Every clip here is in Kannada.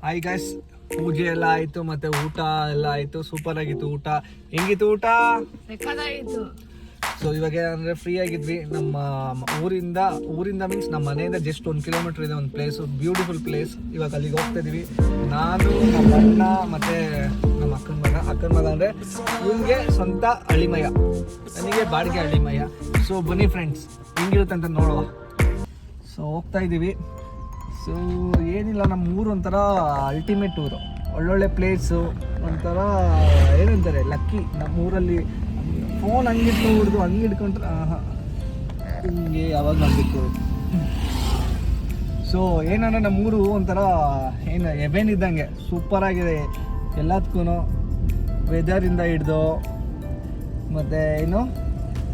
ಹಾಯ್ ಗೈಸ್, ಪೂಜೆ ಎಲ್ಲ ಆಯ್ತು ಮತ್ತೆ ಊಟ ಎಲ್ಲ ಆಯ್ತು. ಸೂಪರ್ ಆಗಿತ್ತು ಊಟ. ಹೆಂಗಿತ್ತು ಊಟ? ಸೊ ಇವಾಗ ಅಂದ್ರೆ ಫ್ರೀ ಆಗಿದ್ವಿ. ನಮ್ಮ ಊರಿಂದ ಮೀನ್ಸ್ ನಮ್ಮ ಮನೆಯಿಂದ ಜಸ್ಟ್ 1 ಕಿಲೋಮೀಟರ್ ಇದೆ ಒಂದು ಪ್ಲೇಸ್, ಬ್ಯೂಟಿಫುಲ್ ಪ್ಲೇಸ್. ಇವಾಗ ಅಲ್ಲಿಗೆ ಹೋಗ್ತಾ ಇದೀವಿ. ನಾನು, ನಮ್ಮ ಅಣ್ಣ ಮತ್ತೆ ನಮ್ಮ ಅಕ್ಕನ ಮಗ ಅಂದ್ರೆ ಇವನಿಗೆ ಸ್ವಂತ ಅಳಿಮಯ, ನನಗೆ ಬಾಡಿಗೆ ಅಳಿಮಯ. ಸೊ ಬನ್ನಿ ಫ್ರೆಂಡ್ಸ್, ಹೆಂಗಿರುತ್ತೆ ಅಂತ ನೋಡುವ. ಸೊ ಹೋಗ್ತಾ ಇದ್ದೀವಿ. ಸೊ ಏನಿಲ್ಲ, ನಮ್ಮ ಊರು ಒಂಥರ ಅಲ್ಟಿಮೇಟ್ ಊರು, ಒಳ್ಳೊಳ್ಳೆ ಪ್ಲೇಸು, ಒಂಥರ ಏನಂತಾರೆ ಲಕ್ಕಿ. ನಮ್ಮ ಊರಲ್ಲಿ ಫೋನ್ ಹಂಗಿಟ್ಕೊಂಡ್ಬಿಡ್ದು, ಹಂಗೆ ಹಿಡ್ಕೊಂಡ್ರೆ ಹಿಂಗೆ ಯಾವಾಗ ನಂಬಿಟ್ಟು. ಸೊ ಏನಂದರೆ ನಮ್ಮೂರು ಒಂಥರ ಏನು ಎವೆನ್ ಇದ್ದಂಗೆ ಸೂಪರಾಗಿದೆ ಎಲ್ಲದಕ್ಕೂ. ವೆದರಿಂದ ಹಿಡ್ದು ಮತ್ತು ಏನು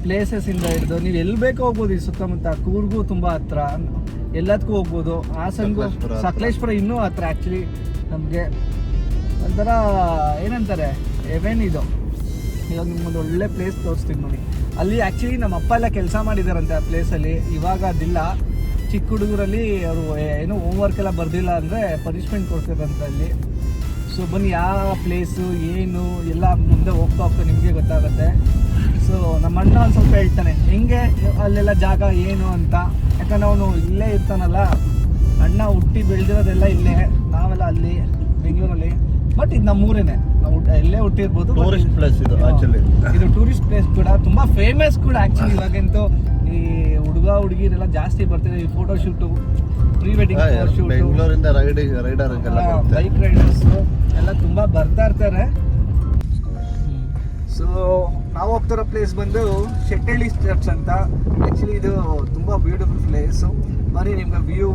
ಪ್ಲೇಸಸ್ಸಿಂದ ಹಿಡ್ದು ನೀವು ಎಲ್ಲಿ ಬೇಕೋ ಹೋಗ್ಬೋದು. ಈ ಸುತ್ತಮುತ್ತ ಕೂರ್ಗೂ ತುಂಬ ಹತ್ರ, ಎಲ್ಲದಕ್ಕೂ ಹೋಗ್ಬೋದು. ಹಾಸನ್ಗೂ, ಸಕಲೇಶ್ಪುರ ಇನ್ನೂ ಹತ್ರ ಆ್ಯಕ್ಚುಲಿ ನಮಗೆ. ಒಂಥರ ಏನಂತಾರೆ ಎವೆನ್ ಇದು. ಇವಾಗ ನಿಮ್ಮೊಂದು ಒಳ್ಳೆ ಪ್ಲೇಸ್ ತೋರಿಸ್ತೀನಿ ನೋಡಿ. ಅಲ್ಲಿ ಆ್ಯಕ್ಚುಲಿ ನಮ್ಮ ಅಪ್ಪ ಎಲ್ಲ ಕೆಲಸ ಮಾಡಿದಾರಂತೆ ಆ ಪ್ಲೇಸಲ್ಲಿ. ಇವಾಗ ಅದಿಲ್ಲ. ಚಿಕ್ಕ ಹುಡುಗರಲ್ಲಿ ಅವರು ಏನೋ ಹೋಮ್ವರ್ಕ್ ಎಲ್ಲ ಬರ್ದಿಲ್ಲ ಅಂದರೆ ಪನಿಷ್ಮೆಂಟ್ ಕೊಡ್ತಿರಂತೆ ಅಲ್ಲಿ. ಸೊ ಬನ್ನಿ, ಯಾವ ಪ್ಲೇಸು ಏನು ಎಲ್ಲ ಮುಂದೆ ಹೋಗ್ತಾ ನಿಮಗೆ ಗೊತ್ತಾಗುತ್ತೆ. ಸೊ ನಮ್ಮ ಅಣ್ಣ ಒಂದು ಸ್ವಲ್ಪ ಹೇಳ್ತಾನೆ ಹೆಂಗೆ ಅಲ್ಲೆಲ್ಲ ಜಾಗ ಏನು ಅಂತ. ಯಾಕಂದ್ರೆ ಅವನು ಇಲ್ಲೇ ಇರ್ತಾನಲ್ಲ, ಅಣ್ಣ ಹುಟ್ಟಿ ಬೆಳೆದಿರೋದೆಲ್ಲ ಇಲ್ಲೇ, ನಾವೆಲ್ಲ ಅಲ್ಲಿ ಬೆಂಗಳೂರಲ್ಲಿ. ಬಟ್ ಇದು ನಮ್ಮೂರೇನೆ, ನಾವು ಎಲ್ಲೇ ಹುಟ್ಟಿರ್ಬೋದು. ಟೂರಿಸ್ಟ್ ಪ್ಲೇಸ್ ಇದು. ಆಕ್ಚುಲಿ ಇದು ಟೂರಿಸ್ಟ್ ಪ್ಲೇಸ್ ಕೂಡ, ತುಂಬ ಫೇಮಸ್ ಕೂಡ ಆ್ಯಕ್ಚುಲಿ. ಇವಾಗಂತೂ ಈ ಹುಡುಗಿರೆಲ್ಲ ಜಾಸ್ತಿ ಬರ್ತಾರೆ. ಈ photo shoot, pre wedding shoot, ಬೆಂಗಳೂರಿಂದ ಬೈಕ್ ರೈಡರ್ಸ್ ಎಲ್ಲ ತುಂಬ ಬರ್ತಾ ಇರ್ತಾರೆ. ಸೊ ನಾವು ಹೋಗ್ತಿರೋ ಪ್ಲೇಸ್ ಬಂದು ಶೆಟ್ಟಳ್ಳಿ ಚರ್ಚ್ ಅಂತ. ಆ್ಯಕ್ಚುಲಿ ಇದು ತುಂಬ ಬ್ಯೂಟಿಫುಲ್ ಪ್ಲೇಸು. ಬನ್ನಿ ನಿಮ್ಗೆ ವ್ಯೂ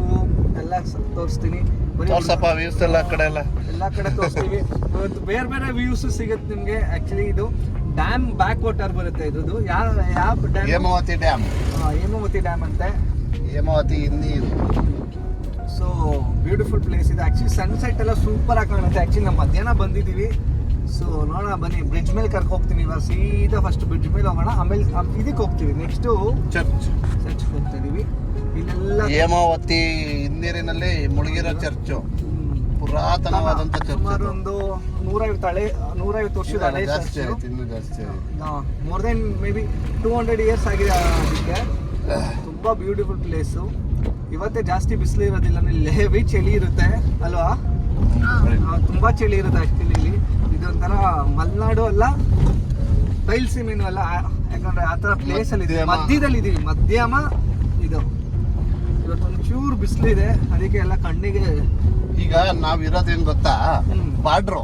ಎಲ್ಲ ತೋರಿಸ್ತೀನಿ. ವ್ಯೂಸ್ ಎಲ್ಲ ಕಡೆ ತೋರಿಸ್ತೀವಿ. ಬೇರೆ ಬೇರೆ ವ್ಯೂಸ್ ಸಿಗುತ್ತೆ ನಿಮಗೆ. ಆ್ಯಕ್ಚುಲಿ ಇದು ಡ್ಯಾಮ್ ಬ್ಯಾಕ್ ವಾಟರ್ ಬರುತ್ತೆ. ಇದ್ರದ್ದು ಯಾವ dam? Hemavathi dam. Hemavathi dam ಅಂತೆ. ಹೇಮಾವತಿ ನೀರು. ಸೊ ಬ್ಯೂಟಿಫುಲ್ ಪ್ಲೇಸ್ ಇದೆ. ಆ್ಯಕ್ಚುಲಿ ಸನ್ಸೆಟ್ ಎಲ್ಲ ಸೂಪರ್ ಆಗಿ ಕಾಣುತ್ತೆ. ಆ್ಯಕ್ಚುಲಿ ನಾವು ಮಧ್ಯಾಹ್ನ ಬಂದಿದ್ದೀವಿ. ಸೊ ನೋಡೋಣ ಬನ್ನಿ, ಬ್ರಿಡ್ಜ್ ಮೇಲೆ ಕರ್ಕೊ ಹೋಗ್ತೀನಿ. ಇವಾಗ ಸೀದಾ ಫಸ್ಟ್ ಬ್ರಿಡ್ಜ್ ಮೇಲೆ ಹೋಗೋಣ, ಆಮೇಲೆ ಇದಕ್ಕೆ ಹೋಗ್ತೀವಿ. ನೆಕ್ಸ್ಟು ಚರ್ಚ್ಗೆ ಹೋಗ್ತಾ ಇದೀವಿ. ಇಲ್ಲೆಲ್ಲ ಹೇಮಾವತಿ ಹಿನ್ನೀರಿನಲ್ಲಿ ಮುಳುಗಿರೋ ಚರ್ಚು, ಪುರಾತನವಾದಂಥ ಚರ್ಚ್. ಸುಮಾರು ಒಂದು 150 ವರ್ಷದ ಹಳೆ church. More than may be 200 years ಆಗಿದೆ ಅದಕ್ಕೆ. ತುಂಬ ಬ್ಯೂಟಿಫುಲ್ ಪ್ಲೇಸು. ಇವತ್ತೇ ಜಾಸ್ತಿ ಬಿಸಿಲು ಇರೋದಿಲ್ಲ, ಇಲ್ಲಿ ಹೆವಿ ಚಳಿ ಇರುತ್ತೆ ಅಲ್ವಾ? ತುಂಬ ಚಳಿ ಇರುತ್ತೆ ಆ್ಯಕ್ಚುಲಿ ಇಲ್ಲಿ. ಇದೊಂಥರ ಮಲೆನಾಡು ಅಲ್ಲ, ಬಯಲುಸೀಮೆನೂ ಅಲ್ಲ. ಯಾಕಂದ್ರೆ ಆ ಥರ ಪ್ಲೇಸಲ್ಲಿ ಇದೆ, ಮಧ್ಯದಲ್ಲಿ ಇದೀವಿ. ಮಧ್ಯಮ ಇದು. ಇವತ್ತೊಂದು ಚೂರು ಬಿಸಿಲಿದೆ, ಅದಕ್ಕೆ ಎಲ್ಲ ಕಣ್ಣಿಗೆ. ಈಗ ನಾವಿರೋದೇನು ಗೊತ್ತಾ? ಬಾರ್ಡ್ರು.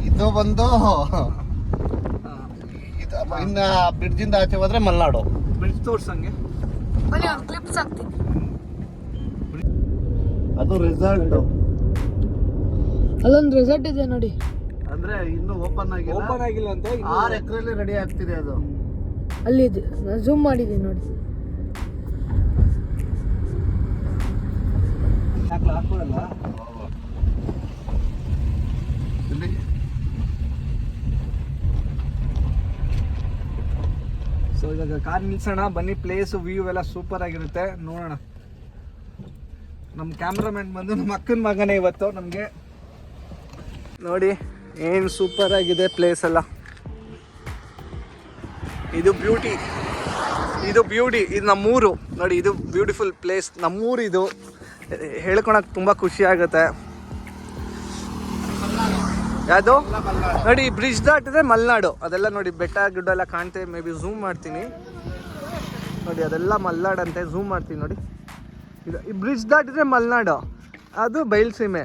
ಇದು ಬಂದು ಇನ್ನ ಬ್ರಿಡ್ಜಿಂದ ಆಚೆ ಹೋದ್ರೆ ಮಲೆನಾಡು. ಬ್ರಿಡ್ಜ್ ತೋರ್ಸಂಗೆ ಅದು ರೆಸಾರ್ಟ್. ಅಲ್ಲೊಂದು ರೆಸಾರ್ಟ್ ಇದೆ ನೋಡಿ. ಅಂದ್ರೆ ಇನ್ನು ಓಪನ್ ಆಗಿಲ್ಲ ಅಂತ. 6 ಎಕರೆಯಲ್ಲಿ ರೆಡಿ ಆಗ್ತಿದೆ ಅದು. ಅಲ್ಲಿ ಝೂಮ್ ಮಾಡಿದ್ದೀನಿ ನೋಡಿ. ಹಾಕೊಳ್ಳಲ್ಲ ಇಲ್ಲಿ. ಸೊ ಇವಾಗ ಕಾರ್ ನಿಲ್ಸೋಣ ಬನ್ನಿ. ಪ್ಲೇಸು ವ್ಯೂ ಎಲ್ಲ ಸೂಪರ್ ಆಗಿರುತ್ತೆ, ನೋಡೋಣ. ನಮ್ಮ ಕ್ಯಾಮ್ರಾಮನ್ ಬಂದು ನಮ್ಮ ಅಕ್ಕನ ಮಗನೇ ಇವತ್ತು. ನಮಗೆ ನೋಡಿ ಏನು ಸೂಪರ್ ಆಗಿದೆ ಪ್ಲೇಸ್ ಎಲ್ಲ. ಇದು ಬ್ಯೂಟಿ, ಇದು ನಮ್ಮೂರು ನೋಡಿ. ಇದು ಬ್ಯೂಟಿಫುಲ್ ಪ್ಲೇಸ್, ನಮ್ಮೂರು. ಇದು ಹೇಳ್ಕೊಳಕ್ಕೆ ತುಂಬ ಖುಷಿ ಆಗುತ್ತೆ. ಯಾವುದು ನೋಡಿ, ಬ್ರಿಡ್ಜ್ ದಾಟಿದ್ರೆ ಮಲೆನಾಡು. ಅದೆಲ್ಲ ನೋಡಿ, ಬೆಟ್ಟ ಗಿಡ್ಡ ಎಲ್ಲ ಕಾಣ್ತೇವೆ. ಮೇ ಬಿ ಝೂಮ್ ಮಾಡ್ತೀನಿ ನೋಡಿ, ಅದೆಲ್ಲ ಮಲೆನಾಡಂತೆ. ಝೂಮ್ ಮಾಡ್ತೀನಿ ನೋಡಿ. ಇದು ಈ ಬ್ರಿಡ್ಜ್ ದಾಟಿದ್ರೆ ಮಲೆನಾಡು, ಅದು ಬಯಲುಸೀಮೆ.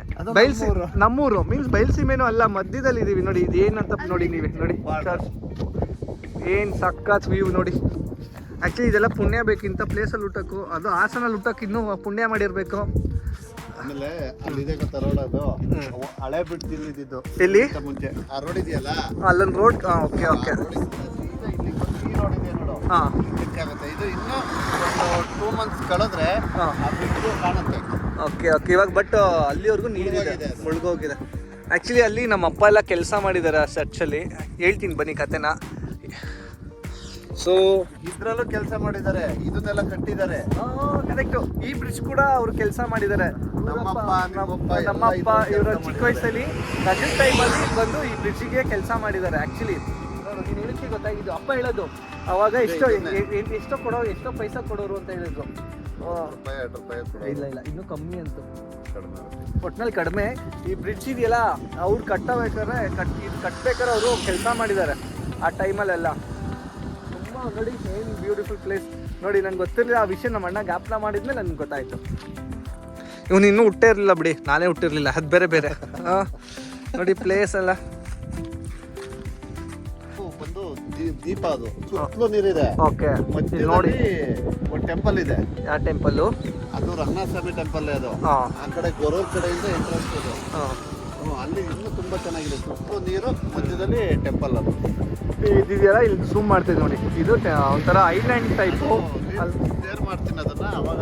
ನಮ್ಮೂರು ಮೀನ್ಸ್ ಬಯಲುಸೀಮೆನೂ ಅಲ್ಲ, ಮಧ್ಯದಲ್ಲಿ ಇದೀವಿ ನೋಡಿ. ಇದು ಏನಂತ ನೋಡಿ, ನೀವೇ ನೋಡಿ ಏನು ಸಖತ್ ವ್ಯೂ ನೋಡಿ. ಆ್ಯಕ್ಚುಲಿ ಇದೆಲ್ಲ ಪುಣ್ಯ ಬೇಕಿಂತ ಪ್ಲೇಸಲ್ಲಿ ಹುಟ್ಟಕ್ಕೂ. ಅದು ಹಾಸನಲ್ಲಿ ಹುಟ್ಟಕ್ಕೆ ಇನ್ನೂ ಪುಣ್ಯ ಮಾಡಿರಬೇಕು. ಆಮೇಲೆ ಅಲ್ಲಿದೆ ಗೊತ್ತಾ ರೋಡ್, ಅದು ಹಳೆ ಬ್ರಿಡ್ಜ್ ಇಲ್ಲಿದ್ದು. ಎಲ್ಲಿ ಮುಂಚೆ ಆ ರೋಡ್ ಇದೆಯಲ್ಲ, ಅಲ್ಲೊಂದು ರೋಡ್. ಓಕೆ ಈ ರೋಡ್ ಇದೆ ನೋಡು. ಹಾಂ, ಆಗುತ್ತೆ. ಇದು ಇನ್ನೂ ಒಂದು 2 months ಕಳೆದ್ರೆ ಆ ಬ್ರಿಡ್ಜ್ ಕಾಣುತ್ತೆ. ಓಕೆ. ಇವಾಗ ಬಟ್ ಅಲ್ಲಿವರೆಗೂ ನೀರಿದೆ, ಮುಳುಗೋಗಿದೆ. ಆ್ಯಕ್ಚುಲಿ ಅಲ್ಲಿ ನಮ್ಮ ಅಪ್ಪ ಎಲ್ಲ ಕೆಲಸ ಮಾಡಿದ್ದಾರೆ ಆ ಚರ್ಚಲ್ಲಿ. ಹೇಳ್ತೀನಿ ಬನ್ನಿ ಕತೆನ. ಸೊ ಇದ್ರಲ್ಲೂ ಕೆಲಸ ಮಾಡಿದ್ದಾರೆ, ಇದನ್ನೆಲ್ಲ ಕಟ್ಟಿದ್ದಾರೆ. ಕರೆಕ್ಟು, ಈ ಬ್ರಿಡ್ಜ್ ಕೂಡ ಅವ್ರು ಕೆಲಸ ಮಾಡಿದ್ದಾರೆ. ನಮ್ಮಪ್ಪ ನಮ್ಮಪ್ಪ ಇವರ ಚಿಕ್ಕ ವಯಸ್ಸಲ್ಲಿ ರಜೆ ಟೈಮಲ್ಲಿ ಬಂದು ಈ ಬ್ರಿಡ್ಜಿಗೆ ಕೆಲಸ ಮಾಡಿದ್ದಾರೆ. ಆ್ಯಕ್ಚುಲಿ ನೋಡು, ನೀನು ಹೇಳಿಕೆ ಗೊತ್ತಾಗಿದ್ದು, ಅಪ್ಪ ಹೇಳೋದು ಅವಾಗ ಎಷ್ಟೋ ಪೈಸಾ ಕೊಡೋರು ಅಂತ ಹೇಳಿದ್ರು. ಇಲ್ಲ ಇನ್ನೂ ಕಮ್ಮಿ ಅಂತ, ಒಟ್ನಲ್ಲಿ ಕಡಿಮೆ. ಈ ಬ್ರಿಡ್ಜ್ ಇದೆಯಲ್ಲ, ಅವ್ರು ಕಟ್ಟಬೇಕಾದ್ರೆ ಅವರು ಕೆಲಸ ಮಾಡಿದ್ದಾರೆ ಆ ಟೈಮಲ್ಲೆಲ್ಲ. ತುಂಬ ನೋಡಿ ಏನು ಬ್ಯೂಟಿಫುಲ್ ಪ್ಲೇಸ್ ನೋಡಿ. ನನಗೆ ಗೊತ್ತಿರಲಿಲ್ಲ ಆ ವಿಷಯ, ನಮ್ಮ ಅಣ್ಣ ಜ್ಞಾಪನ ಮಾಡಿದ್ಮೇಲೆ ನನಗೆ ಗೊತ್ತಾಯಿತು. ಇವನು ಇನ್ನೂ ಹುಟ್ಟೇ ಇರಲಿಲ್ಲ ಬಿಡಿ, ನಾನೇ ಹುಟ್ಟಿರಲಿಲ್ಲ, ಅದು ಬೇರೆ. ನೋಡಿ ಪ್ಲೇಸ್ ಎಲ್ಲ ಒಂದು ದೀಪ, ಅದು ಸುತ್ತಲೂ ನೀರಿದೆ. ಓಕೆ ನೋಡಿ ಒಂದು ಟೆಂಪಲ್ ಇದೆ. ಯಾವ ಟೆಂಪಲ್ಲು? ಅದು ರಂಗನಾಥ ಸ್ವಾಮಿ ಟೆಂಪಲ್. ಅದು ಆ ಕಡೆ ಗೊರೂರ್ ಕಡೆಯಿಂದ ಎಂಟ್ರೆನ್ಸ್ ಇದು. ಅಲ್ಲಿ ಇನ್ನೂ ತುಂಬಾ ಚೆನ್ನಾಗಿದೆ, ಸುತ್ತಲೂ ನೀರು, ಮಧ್ಯದಲ್ಲಿ ಟೆಂಪಲ್. ಅದು ಇದೆಯಲ್ಲ, ಇಲ್ಲಿ ಝೂಮ್ ಮಾಡ್ತಿದ್ದೆ ನೋಡಿ, ಇದು ಒಂಥರ ಐಲ್ಯಾಂಡ್ ಟೈಪು. ಶೇರ್ ಮಾಡ್ತೀನಿ ಅದನ್ನ, ಅವಾಗ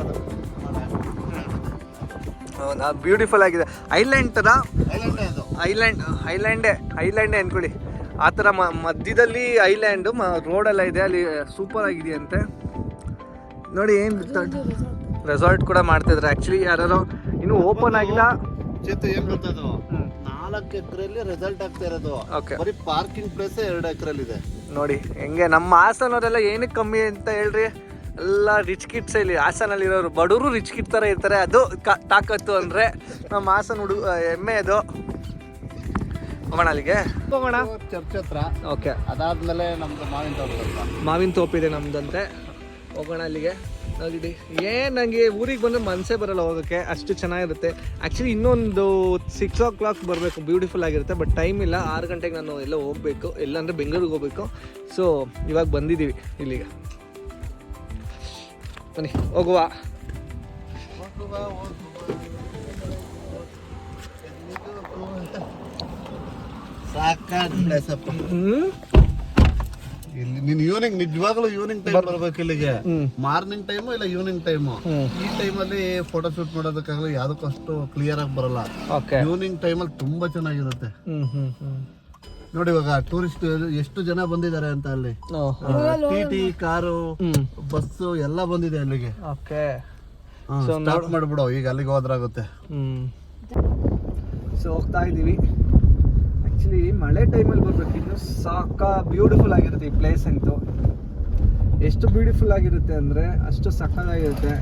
ಬ್ಯೂಟಿಫುಲ್ ಆಗಿದೆ. ಐಲ್ಯಾಂಡ್ ಥರ, ಐಲ್ಯಾಂಡೇ ಅದು. ಐಲ್ಯಾಂಡೇ ಅನ್ಕೊಳ್ಳಿ. ಆ ಥರ ಮಧ್ಯದಲ್ಲಿ ಐಲ್ಯಾಂಡು, ರೋಡೆಲ್ಲ ಇದೆ ಅಲ್ಲಿ, ಸೂಪರ್ ಆಗಿದೆಯಂತೆ ನೋಡಿ. ಏನು ರೆಸಾರ್ಟ್ ಕೂಡ ಮಾಡ್ತಿದ್ರು ಆ್ಯಕ್ಚುಲಿ, ಯಾರು ಇನ್ನೂ ಓಪನ್ ಆಗಿಲ್ಲ. ಚೇತು ಏನ್ ಗೊತ್ತದು, 4 ಎಕರೆಯಲ್ಲಿ ರೆಸಲ್ಟ್ ಆಗ್ತಾ ಇರೋದು. ಬರೀ ಪಾರ್ಕಿಂಗ್ ಪ್ಲೇಸ್ 2 ಎಕರೆಲ್ಲಿ ಇದೆ ನೋಡಿ. ಹೆಂಗೆ ನಮ್ಮ ಹಾಸನವರೆಲ್ಲ ಏನಕ್ಕೆ ಕಮ್ಮಿ ಅಂತ ಹೇಳ್ರಿ, ಎಲ್ಲ ರಿಚ್ ಕಿಡ್ಸ್ ಇಲ್ಲಿ ಹಾಸನಲ್ಲಿ ಇರೋರು. ಬಡವರು ರಿಚ್ ಕಿಡ್ ಥರ ಇರ್ತಾರೆ, ಅದು ತಾಕತ್ತು ಅಂದರೆ ನಮ್ಮ ಹಾಸನ ಹೆಮ್ಮೆ ಅದು. ಹೋಗೋಣ ಅಲ್ಲಿಗೆ, ಹೋಗೋಣ ಚರ್ಚ್ ಹತ್ರ. ಓಕೆ, ಅದಾದ್ಮೇಲೆ ನಮ್ದು ಮಾವಿನ ತೋಪಿದೆ ನಮ್ದಂತೆ. ಹೋಗೋಣ ಅಲ್ಲಿಗೆ. ನೋಡಿ ನನಗೆ ಊರಿಗೆ ಬಂದರೆ ಮನಸ್ಸೇ ಬರಲ್ಲ ಹೋಗೋಕ್ಕೆ, ಅಷ್ಟು ಚೆನ್ನಾಗಿರುತ್ತೆ. ಆ್ಯಕ್ಚುಲಿ ಇನ್ನೊಂದು 6 o'clock ಬರಬೇಕು, ಬ್ಯೂಟಿಫುಲ್ ಆಗಿರುತ್ತೆ. ಬಟ್ ಟೈಮ್ ಇಲ್ಲ, 6 ಗಂಟೆಗೆ ನಾನು ಎಲ್ಲ ಹೋಗಬೇಕು, ಎಲ್ಲಂದರೆ ಬೆಂಗಳೂರಿಗೆ ಹೋಗಬೇಕು. ಸೊ ಇವಾಗ ಬಂದಿದ್ದೀವಿ ಇಲ್ಲಿಗೆ, ಬನ್ನಿ ಹೋಗುವ. ಸಾಕಾಗಿ ಪ್ಲೇಸ್ ಅಪ್ಪ. ಇಲ್ಲಿ ನೀನು ನಿಜವಾಗ್ಲೂ ಈವ್ನಿಂಗ್ ಟೈಮ್ ಬರ್ಬೇಕು ಇಲ್ಲಿಗೆ. ಮಾರ್ನಿಂಗ್ ಟೈಮು ಇಲ್ಲ ಈವ್ನಿಂಗ್ ಟೈಮು. ಈ ಟೈಮಲ್ಲಿ ಫೋಟೋ ಶೂಟ್ ಮಾಡೋದಕ್ಕಾಗಲ್ಲ, ಯಾವ್ದಕ್ಕಷ್ಟು ಕ್ಲಿಯರ್ ಆಗಿ ಬರಲ್ಲ. ಈವ್ನಿಂಗ್ ಟೈಮಲ್ಲಿ ತುಂಬಾ ಚೆನ್ನಾಗಿರುತ್ತೆ. ನೋಡಿ ಇವಾಗ ಟೂರಿಸ್ಟ್ ಎಷ್ಟು ಜನ ಬಂದಿದ್ದಾರೆ ಅಂತ, ಅಲ್ಲಿ ಟಿ ಕಾರು, ಬಸ್ಸು ಎಲ್ಲ ಬಂದಿದೆ ಅಲ್ಲಿಗೆ. ಸ್ಟಾಪ್ ಮಾಡ್ಬಿಡು, ಈಗ ಅಲ್ಲಿಗೆ ಹೋದ್ರಾಗುತ್ತೆ. ಸೊ ಹೋಗ್ತಾ ಇದ್ದೀವಿ. ಆ್ಯಕ್ಚುಲಿ ಮಳೆ ಟೈಮಲ್ಲಿ ಬರ್ಬೇಕು, ಇನ್ನು ಬ್ಯೂಟಿಫುಲ್ ಆಗಿರುತ್ತೆ ಈ ಪ್ಲೇಸ್ ಅಂತೂ. ಎಷ್ಟು ಬ್ಯೂಟಿಫುಲ್ ಆಗಿರುತ್ತೆ ಅಂದರೆ ಅಷ್ಟು ಸಕ್ಕತ್ತಾಗಿರುತ್ತೆ.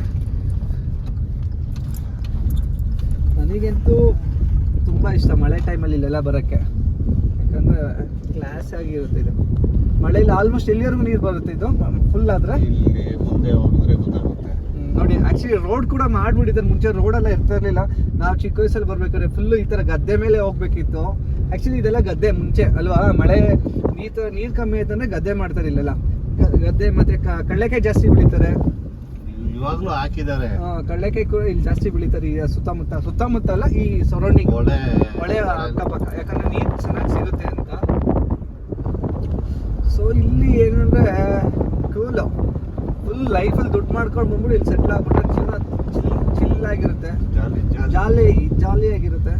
ನನಗಂತೂ ತುಂಬ ಇಷ್ಟ ಮಳೆ ಟೈಮಲ್ಲಿ ಇಲ್ಲೆಲ್ಲ ಬರೋಕ್ಕೆ, ಯಾಕಂದರೆ ಕ್ಲಾಸ್ ಆಗಿರುತ್ತೆ ಇದು. ಮಳೆಯಲ್ಲಿ ಆಲ್ಮೋಸ್ಟ್ ಎಲ್ಲಿವರೆಗೂ ನೀರು ಬರುತ್ತೆ ಇದು ಫುಲ್ ಆದರೆ. ನೋಡಿ ಆ್ಯಕ್ಚುಲಿ ರೋಡ್ ಕೂಡ ಮಾಡಿಬಿಟ್ಟಿದ್ದಾರೆ. ಮುಂಚೆ ರೋಡೆಲ್ಲ ಇರ್ತಾ ಇರಲಿಲ್ಲ. ನಾವು ಚಿಕ್ಕ ವಯಸ್ಸಲ್ಲಿ ಬರ್ಬೇಕಾದ್ರೆ ಫುಲ್ಲು ಈ ಥರ ಗದ್ದೆ ಮೇಲೆ ಹೋಗ್ಬೇಕಿತ್ತು. ಆ್ಯಕ್ಚುಲಿ ಇದೆಲ್ಲ ಗದ್ದೆ ಮುಂಚೆ ಅಲ್ವಾ, ಮಳೆ ನೀರು ಕಮ್ಮಿ ಆಯ್ತಂದ್ರೆ ಗದ್ದೆ ಮಾಡ್ತಾರೆ ಇಲ್ಲೆಲ್ಲ. ಗದ್ದೆ ಮತ್ತೆ ಕಡಲೆಕಾಯಿ ಜಾಸ್ತಿ ಬೆಳೀತಾರೆ, ಇವಾಗಲೂ ಹಾಕಿದ್ದಾರೆ. ಕಡಲೆಕಾಯಿ ಕೂಡ ಇಲ್ಲಿ ಜಾಸ್ತಿ ಬೆಳೀತಾರೆ ಈ ಸುತ್ತಮುತ್ತ ಅಲ್ಲ, ಈ ಸರೌಂಡಿಂಗ್ ಹೊಳೆ ಅಕ್ಕಪಕ್ಕ, ಯಾಕಂದ್ರೆ ನೀರು ಚೆನ್ನಾಗಿ ಸಿಗುತ್ತೆ ಅಂತ. ಸೊ ಇಲ್ಲಿ ಏನಂದ್ರೆ ಕೂಲು, ಫುಲ್ ಲೈಫಲ್ಲಿ ದುಡ್ಡು ಮಾಡ್ಕೊಂಡು ಬಂದ್ಬಿಟ್ಟು ಇಲ್ಲಿ ಸೆಟ್ಲ್ ಆಗ್ಬಿಟ್ರೆ ಜೀವನ ಚಿಲ್ ಆಗಿರುತ್ತೆ, ಜಾಲಿ ಆಗಿರುತ್ತೆ.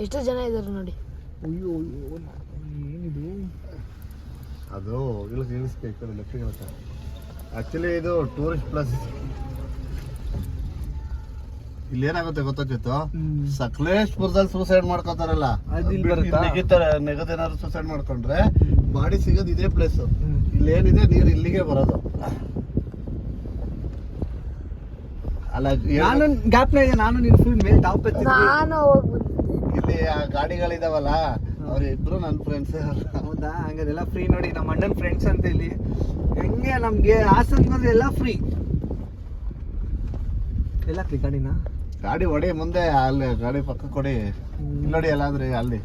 ಎಷ್ಟು ಜನ ಇದ್ದಾರೆ ನೋಡಿ. ಅಯ್ಯೋ ಏನಿದು, ಅದು ಇಳಿಸ್ಬೇಕು ಲೆಫ್ಟಿಗೆ. ಆಕ್ಚುಲಿ ಇದು ಟೂರಿಸ್ಟ್ ಪ್ಲೇಸ್. ಇಲ್ಲಿ ಏನಾಗುತ್ತೆ ಗೊತ್ತಾಗ್ತಿತ್ತು, ಸಕಲೇಶ್ಪುರದಲ್ಲಿ ಸೂಸೈಡ್ ಮಾಡ್ಕೋತಾರಲ್ಲ, ನೆಗದೇನಾದ್ರು ಸೂಸೈಡ್ ಮಾಡ್ಕೊಂಡ್ರೆ ಬಾಡಿ ಸಿಗೋದು ಇದೇ ಪ್ಲೇಸ್. ಇಲ್ಲಿ ಏನಿದೆ ನೀರು ಇಲ್ಲಿಗೆ ಬರೋದು. ಅಲ್ಲ ನಾನು ಜ್ಞಾಪನ ಇದೆ, ನಾನು ನಿನ್ನ ಫುಲ್ ಮೇಲೆ ಟಾಪ್ ಇಲ್ಲಿ ಗಾಡಿಗಳಿದಾವಲ್ಲ, ಅವ್ರಿಬ್ರು ನನ್ನ ಫ್ರೆಂಡ್ಸ್. ಹೌದಾ, ಹಂಗಾರೆಲ್ಲ ಫ್ರೀ ನೋಡಿ, ನಮ್ಮ ಅಣ್ಣನ ಫ್ರೆಂಡ್ಸ್ ಅಂತ ಇಲ್ಲಿ. ಹೆಂಗೆ ನಮ್ಗೆ ಹಾಸನ ಬಂದ್ರೆ ಎಲ್ಲ ಫ್ರೀ, ಎಲ್ಲ ಫ್ರೀ. ಗಾಡಿ ಹೊಡಿ ಮುಂದೆ, ಅಲ್ಲಿ ಗಾಡಿ ಪಕ್ಕ ಕೊಡಿ ನೋಡಿ. ಎಲ್ಲಾದ್ರೆ ಅಲ್ಲಿ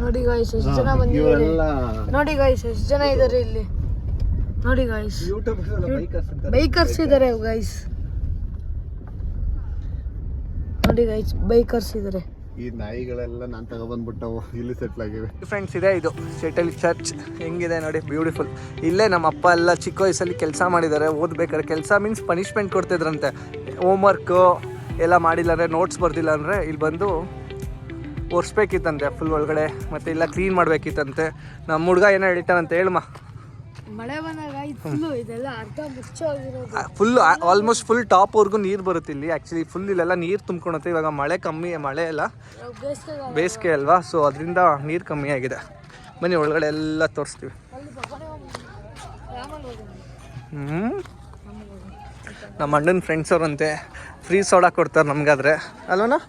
ನೋಡಿ ಗಾಯ್ಸ್ ಎಷ್ಟು ಜನ ಬಂದಿದ್ದಾರೆ. ನೋಡಿ ಗಾಯ್ಸ್ ಎಷ್ಟು ಜನ ಇದ್ದಾರೆ ಇಲ್ಲಿ. ನೋಡಿ ಗಾಯ್ಸ್ ಬೈಕರ್ಸ್ ಇದ್ದಾರೆ ಗಾಯ್ಸ್. ನೋಡಿ ಗಾಯ್ಸ್ ಬೈಕರ್ಸ್ ಇದ್ದಾರೆ. ಈ ನಾಯಿಗಳೆಲ್ಲ ನಾನು ತಗೊಬಂದ್ಬಿಟ್ಟವು ಇಲ್ಲಿ ಸೆಟ್ಲ್ ಆಗಿವೆ. ಫ್ರೆಂಡ್ಸ್ ಇದೆ ಇದು ಶೆಟಲ್ ಚರ್ಚ್ ಹೆಂಗಿದೆ ನೋಡಿ, ಬ್ಯೂಟಿಫುಲ್. ಇಲ್ಲೇ ನಮ್ಮ ಅಪ್ಪ ಎಲ್ಲ ಚಿಕ್ಕ ವಯಸ್ಸಲ್ಲಿ ಕೆಲಸ ಮಾಡಿದ್ದಾರೆ. ಓದ್ಬೇಕಾದ್ರೆ ಕೆಲಸ ಮೀನ್ಸ್ ಪನಿಷ್ಮೆಂಟ್ ಕೊಡ್ತಿದ್ರಂತೆ. ಹೋಮ್ವರ್ಕು ಎಲ್ಲ ಮಾಡಿಲ್ಲ ಅಂದರೆ, ನೋಟ್ಸ್ ಬರ್ದಿಲ್ಲ ಅಂದರೆ ಇಲ್ಲಿ ಬಂದು ಒರೆಸ್ಬೇಕಿತ್ತಂತೆ ಫುಲ್ ಒಳಗಡೆ, ಮತ್ತು ಇಲ್ಲ ಕ್ಲೀನ್ ಮಾಡಬೇಕಿತ್ತಂತೆ. ನಮ್ಮ ಹುಡುಗ ಏನೋ ಹೇಳ್ತಾನಂತೆ, ಹೇಳಮ್ಮ. ಮಳೆ ಬಂದಾಗ ಫುಲ್ಲು ಇದೆಲ್ಲ ಅರ್ಧ ಮುಚ್ಚೋಗಿರೋದು, ಫುಲ್ ಆಲ್ಮೋಸ್ಟ್ ಫುಲ್ ಟಾಪ್ವರೆಗೂ ನೀರು ಬರುತ್ತೆ ಇಲ್ಲಿ. ಆ್ಯಕ್ಚುಲಿ ಫುಲ್ ಇಲ್ಲೆಲ್ಲ ನೀರು ತುಂಬ್ಕೊಳುತ್ತೆ. ಇವಾಗ ಮಳೆ ಕಮ್ಮಿ, ಮಳೆ ಎಲ್ಲ ಬೇಸಿಗೆ ಅಲ್ವಾ, ಸೊ ಅದರಿಂದ ನೀರು ಕಮ್ಮಿ ಆಗಿದೆ. ಬನ್ನಿ ಒಳಗಡೆ ಎಲ್ಲ ತೋರಿಸ್ತೀವಿ. ನಮ್ಮ ಅಣ್ಣನ ಫ್ರೆಂಡ್ಸ್ ಅವರಂತೆ ಫ್ರೀ ಸೋಡಾ ಕೊಡ್ತಾರೆ ನಮಗಾದ್ರೆ, ಅಲ್ವನಾ?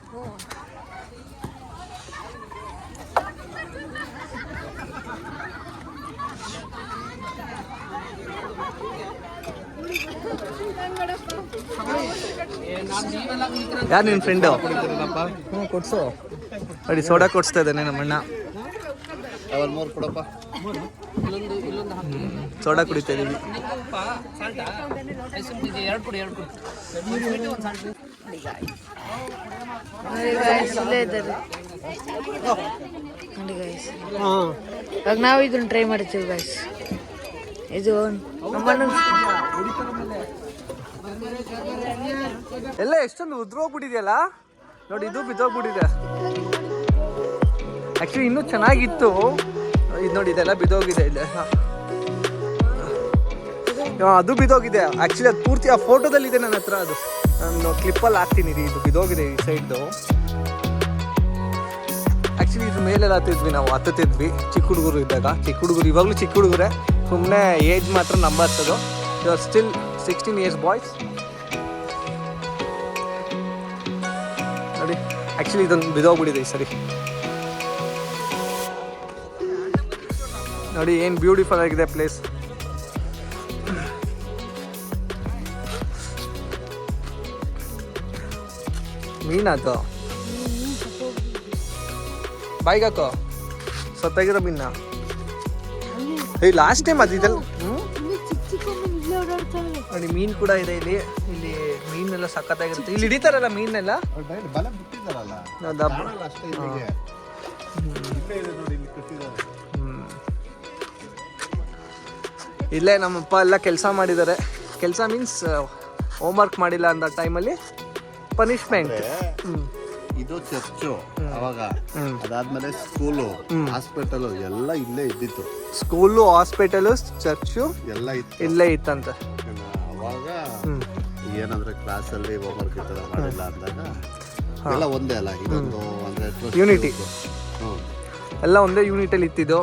ಯಾರು ನಿನ್ನ ಫ್ರೆಂಡು? ಹ್ಞೂ ಕೊಡ್ಸು. ನೋಡಿ ಸೋಡಾ ಕೊಡಿಸ್ತಾ ಇದ್ದಾನೆ ನಮ್ಮಣ್ಣ. ಸೋಡಾ ಕುಡಿತಾ ಇದ್ದೀವಿ. ಇವಾಗ ನಾವು ಇದನ್ನ ಟ್ರೈ ಮಾಡ್ತೀವಿ ಗೈಸ್. ಇದು ಎಲ್ಲ ಎಷ್ಟೊಂದು ಉದ್ರೋಗ್ಬಿಟ್ಟಿದೆಯಲ್ಲ ನೋಡಿ, ಇದು ಬಿದ್ದೋಗ್ಬಿಟ್ಟಿದೆ. ಆ್ಯಕ್ಚುಲಿ ಇನ್ನೂ ಚೆನ್ನಾಗಿತ್ತು ಇದು ನೋಡಿ, ಇದೆಲ್ಲ ಬಿದ್ದೋಗಿದೆ. ಇದೆ ಅದು ಬಿದ್ದೋಗಿದೆ. ಆ್ಯಕ್ಚುಲಿ ಅದು ಪೂರ್ತಿ ಆ ಫೋಟೋದಲ್ಲಿ ಇದೆ ನನ್ನ ಹತ್ರ. ಅದು ನಾನು ಕ್ಲಿಪ್ಪಲ್ಲಿ ಹಾಕ್ತೀನಿ. ಇದು ಬಿದ್ದೋಗಿದೆ ಈ ಸೈಡ್ದು. ಆ್ಯಕ್ಚುಲಿ ಇದ್ರ ಮೇಲೆಲ್ಲ ಹತ್ತಿದ್ವಿ ನಾವು, ಹತ್ತುತ್ತಿದ್ವಿ ಚಿಕ್ಕ ಹುಡುಗರು ಇದ್ದಾಗ. ಚಿಕ್ಕ ಹುಡುಗರು ಇವಾಗಲೂ ಚಿಕ್ಕ ಹುಡುಗರೇ, ಸುಮ್ಮನೆ ಏಜ್ ಮಾತ್ರ ನಂಬರ್ತದು. You are still 16 years boys. ನೋಡಿ ಆ್ಯಕ್ಚುಲಿ ಇದೊಂದು ಬಿದ್ದೋಗ್ಬಿಟ್ಟಿದೆ ಈ ಸರಿ. ನೋಡಿ ಏನು ಬ್ಯೂಟಿಫುಲ್ ಆಗಿದೆ ಪ್ಲೇಸ್. ಮೀನಾತು ಬಾಯಿಗಾಕೋ ಸತ್ತಾಗಿರೋ ಮೀನ. ಲಾಸ್ಟ್ ಟೈಮ್ ಅದು ಇದೆಲ್ಲ ನೋಡಿ, ಮೀನು ಕೂಡ ಇದೆ ಇಲ್ಲಿ. ಇಲ್ಲಿ ಮೀನೆಲ್ಲ ಸಖತ್ತಾಗಿರುತ್ತೆ. ಇಲ್ಲಿ ಹಿಡಿತಾರಲ್ಲ ಮೀನೆಲ್ಲ. ಬಲ ಬಿಟ್ಟಿದ್ದಾರಲ್ಲ ಅಷ್ಟೇ ಇಲ್ಲಿಗೆ. ಇಲ್ಲೇ ನಮ್ಮಪ್ಪ ಎಲ್ಲ ಕೆಲಸ ಮಾಡಿದ್ದಾರೆ. ಕೆಲಸ ಮೀನ್ಸ್ ಹೋಮ್ವರ್ಕ್ ಮಾಡಿಲ್ಲ ಅಂತ ಟೈಮಲ್ಲಿ ಪನಿಷ್ಮೆಂಟ್. ಇದು ಚರ್ಚು ಅವಾಗ, ಅದಾದ್ಮೇಲೆ ಸ್ಕೂಲು, ಹಾಸ್ಪಿಟಲ್ ಎಲ್ಲ ಇಲ್ಲೇ ಇದ್ದಿತ್ತು. ಸ್ಕೂಲು, ಹಾಸ್ಪಿಟಲ್, ಚರ್ಚು ಎಲ್ಲ ಇಲ್ಲೇ ಇತ್ತಂತ. ಅವಾಗ ಏನಂದ್ರೆ ಕ್ಲಾಸ್ ಅಲ್ಲಿ ಹೋಮ್ವರ್ಕ್ ಈ ತರ ಮಾಡಿಲ್ಲ ಅಂದಾಗ ಎಲ್ಲ ಒಂದೇ ಅಲ್ಲ, ಇದೊಂದು ಅಂದ್ರೆ ಯೂನಿಟಿ ಎಲ್ಲ ಒಂದೇ ಯೂನಿಟಲ್ಲಿ ಇತ್ತಿದ್ದು.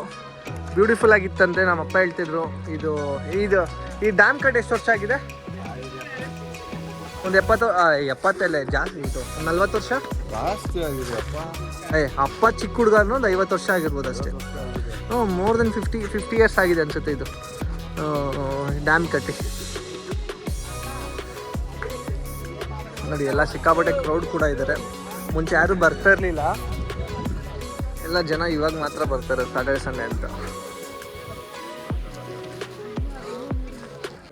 ಬ್ಯೂಟಿಫುಲ್ ಆಗಿತ್ತಂತೆ. ನಮ್ಮಪ್ಪ ಹೇಳ್ತಿದ್ರು. ಇದು ಈ ಡ್ಯಾಮ್ ಕಟ್ ಎಷ್ಟು ವರ್ಷ ಆಗಿದೆ? ಒಂದು 70 ಜಾಸ್ತಿ. ಇದು 40 ವರ್ಷ ಜಾಸ್ತಿ ಆಗಿದೆ ಅಪ್ಪ ಚಿಕ್ಕ ಹುಡುಗ ಅನ್ನೋದು 50 ವರ್ಷ ಆಗಿರ್ಬೋದು ಅಷ್ಟೇ. ಮೋರ್ ದೆನ್ 50 years ಆಗಿದೆ ಅನ್ಸುತ್ತೆ ಇದು ಡ್ಯಾಮ್ ಕಟ್ಟಿ. ನೋಡಿ ಎಲ್ಲ ಸಿಕ್ಕಾಪಟ್ಟೆ ಕ್ರೌಡ್ ಕೂಡ ಇದ್ದಾರೆ. ಮುಂಚೆ ಯಾರು ಬರ್ತಾ ಇರಲಿಲ್ಲ, ಎಲ್ಲ ಜನ ಇವಾಗ ಮಾತ್ರ ಬರ್ತಾರೆ ಸ್ಯಾಟರ್ಡೆ ಸಂಡೇ ಅಂತ.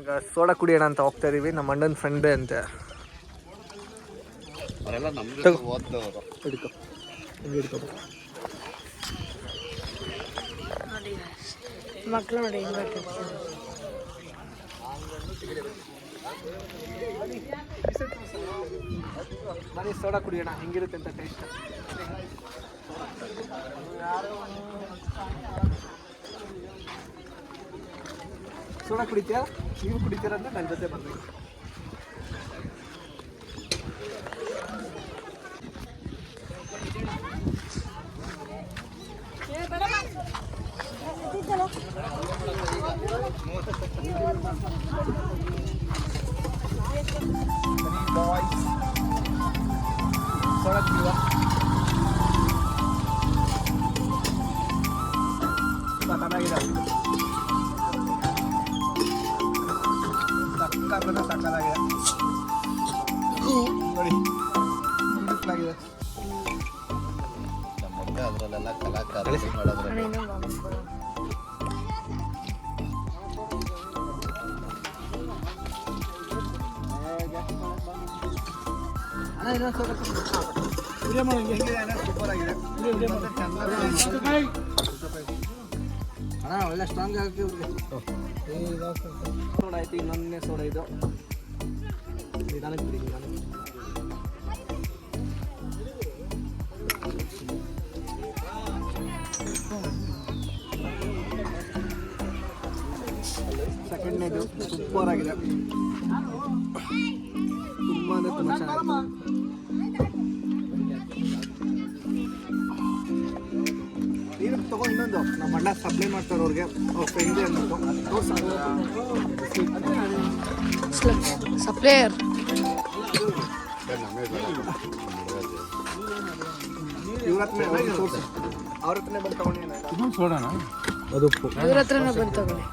ಈಗ ಸೋಡಾ ಕುಡಿಯೋಣ ಅಂತ ಹೋಗ್ತಾ ಇದೀವಿ. ನಮ್ಮ ಅಣ್ಣನ ಫ್ರೆಂಡೇ ಅಂತೆ. ಮಕ್ಕಳು ನೋಡಿ ಬನ್ನಿ ಸೋಡಾ ಕುಡಿಯೋಣ, ಹೆಂಗಿರುತ್ತೆ ಅಂತ ಟೇಸ್ಟ್. ಸೋಡಾ ಕುಡಿತೀಯಾ? ನೀವು ಕುಡಿತೀರ ಅಂತ ನನ್ನ ಜೊತೆ ಬರ್ಬೇಕು. ಸೋಡಾ ಕುಡಿಯುವ. ಚೆನ್ನಾಗಿದೆ. ಸಕ್ಕತ್ತಾಗಿದೆ ನೋಡಿ, ಬ್ಯೂಟಿಫುಲ್ ಆಗಿದೆ. ಅದರಲ್ಲೆಲ್ಲ ಕಲಾಕಾರ ಮಾಡಿದ್ರೆ ಇನ್ನೊಂದು ಸೂಪರ್ ಆಗಿದೆ ಅಣ್ಣ, ಒಳ್ಳೆ ಸ್ಟ್ರಾಂಗ್ ಆಗಿ ಸೋಡ ಆಯ್ತು. ಇನ್ನೊಂದನೇ ಸೋಡ ಇದು ನಿಧಾನಕ್ಕೆ ಬಿಡಿ, ನಿಧಾನಕ್ಕೆ. ಸೆಕೆಂಡ್ನೇದು ಸೂಪರ್ ಆಗಿದೆ, ತುಂಬ ಅಂದರೆ ತುಂಬ ಚೆನ್ನಾಗಿದೆ. ನೀರು ತಗೋ, ಇನ್ನೊಂದು ನಮ್ಮ ಅಣ್ಣ ಸಪ್ಲೈ ಮಾಡ್ತಾರೆ ಅವ್ರಿಗೆ, ಅವ್ರ ಫ್ರೆಂಡ್ ಅನ್ನೋದು ಸಪ್ಲೇಯರ್. ಇವ್ರ ಹತ್ರ ಅವ್ರ ಹತ್ರನೇ ಬಂದು ತಗೊಂಡು ಸೋಡಾನ ಅದು ಇವ್ರ ಹತ್ರನೇ ಬಂದು ತಗೊಳ್ಳಿ.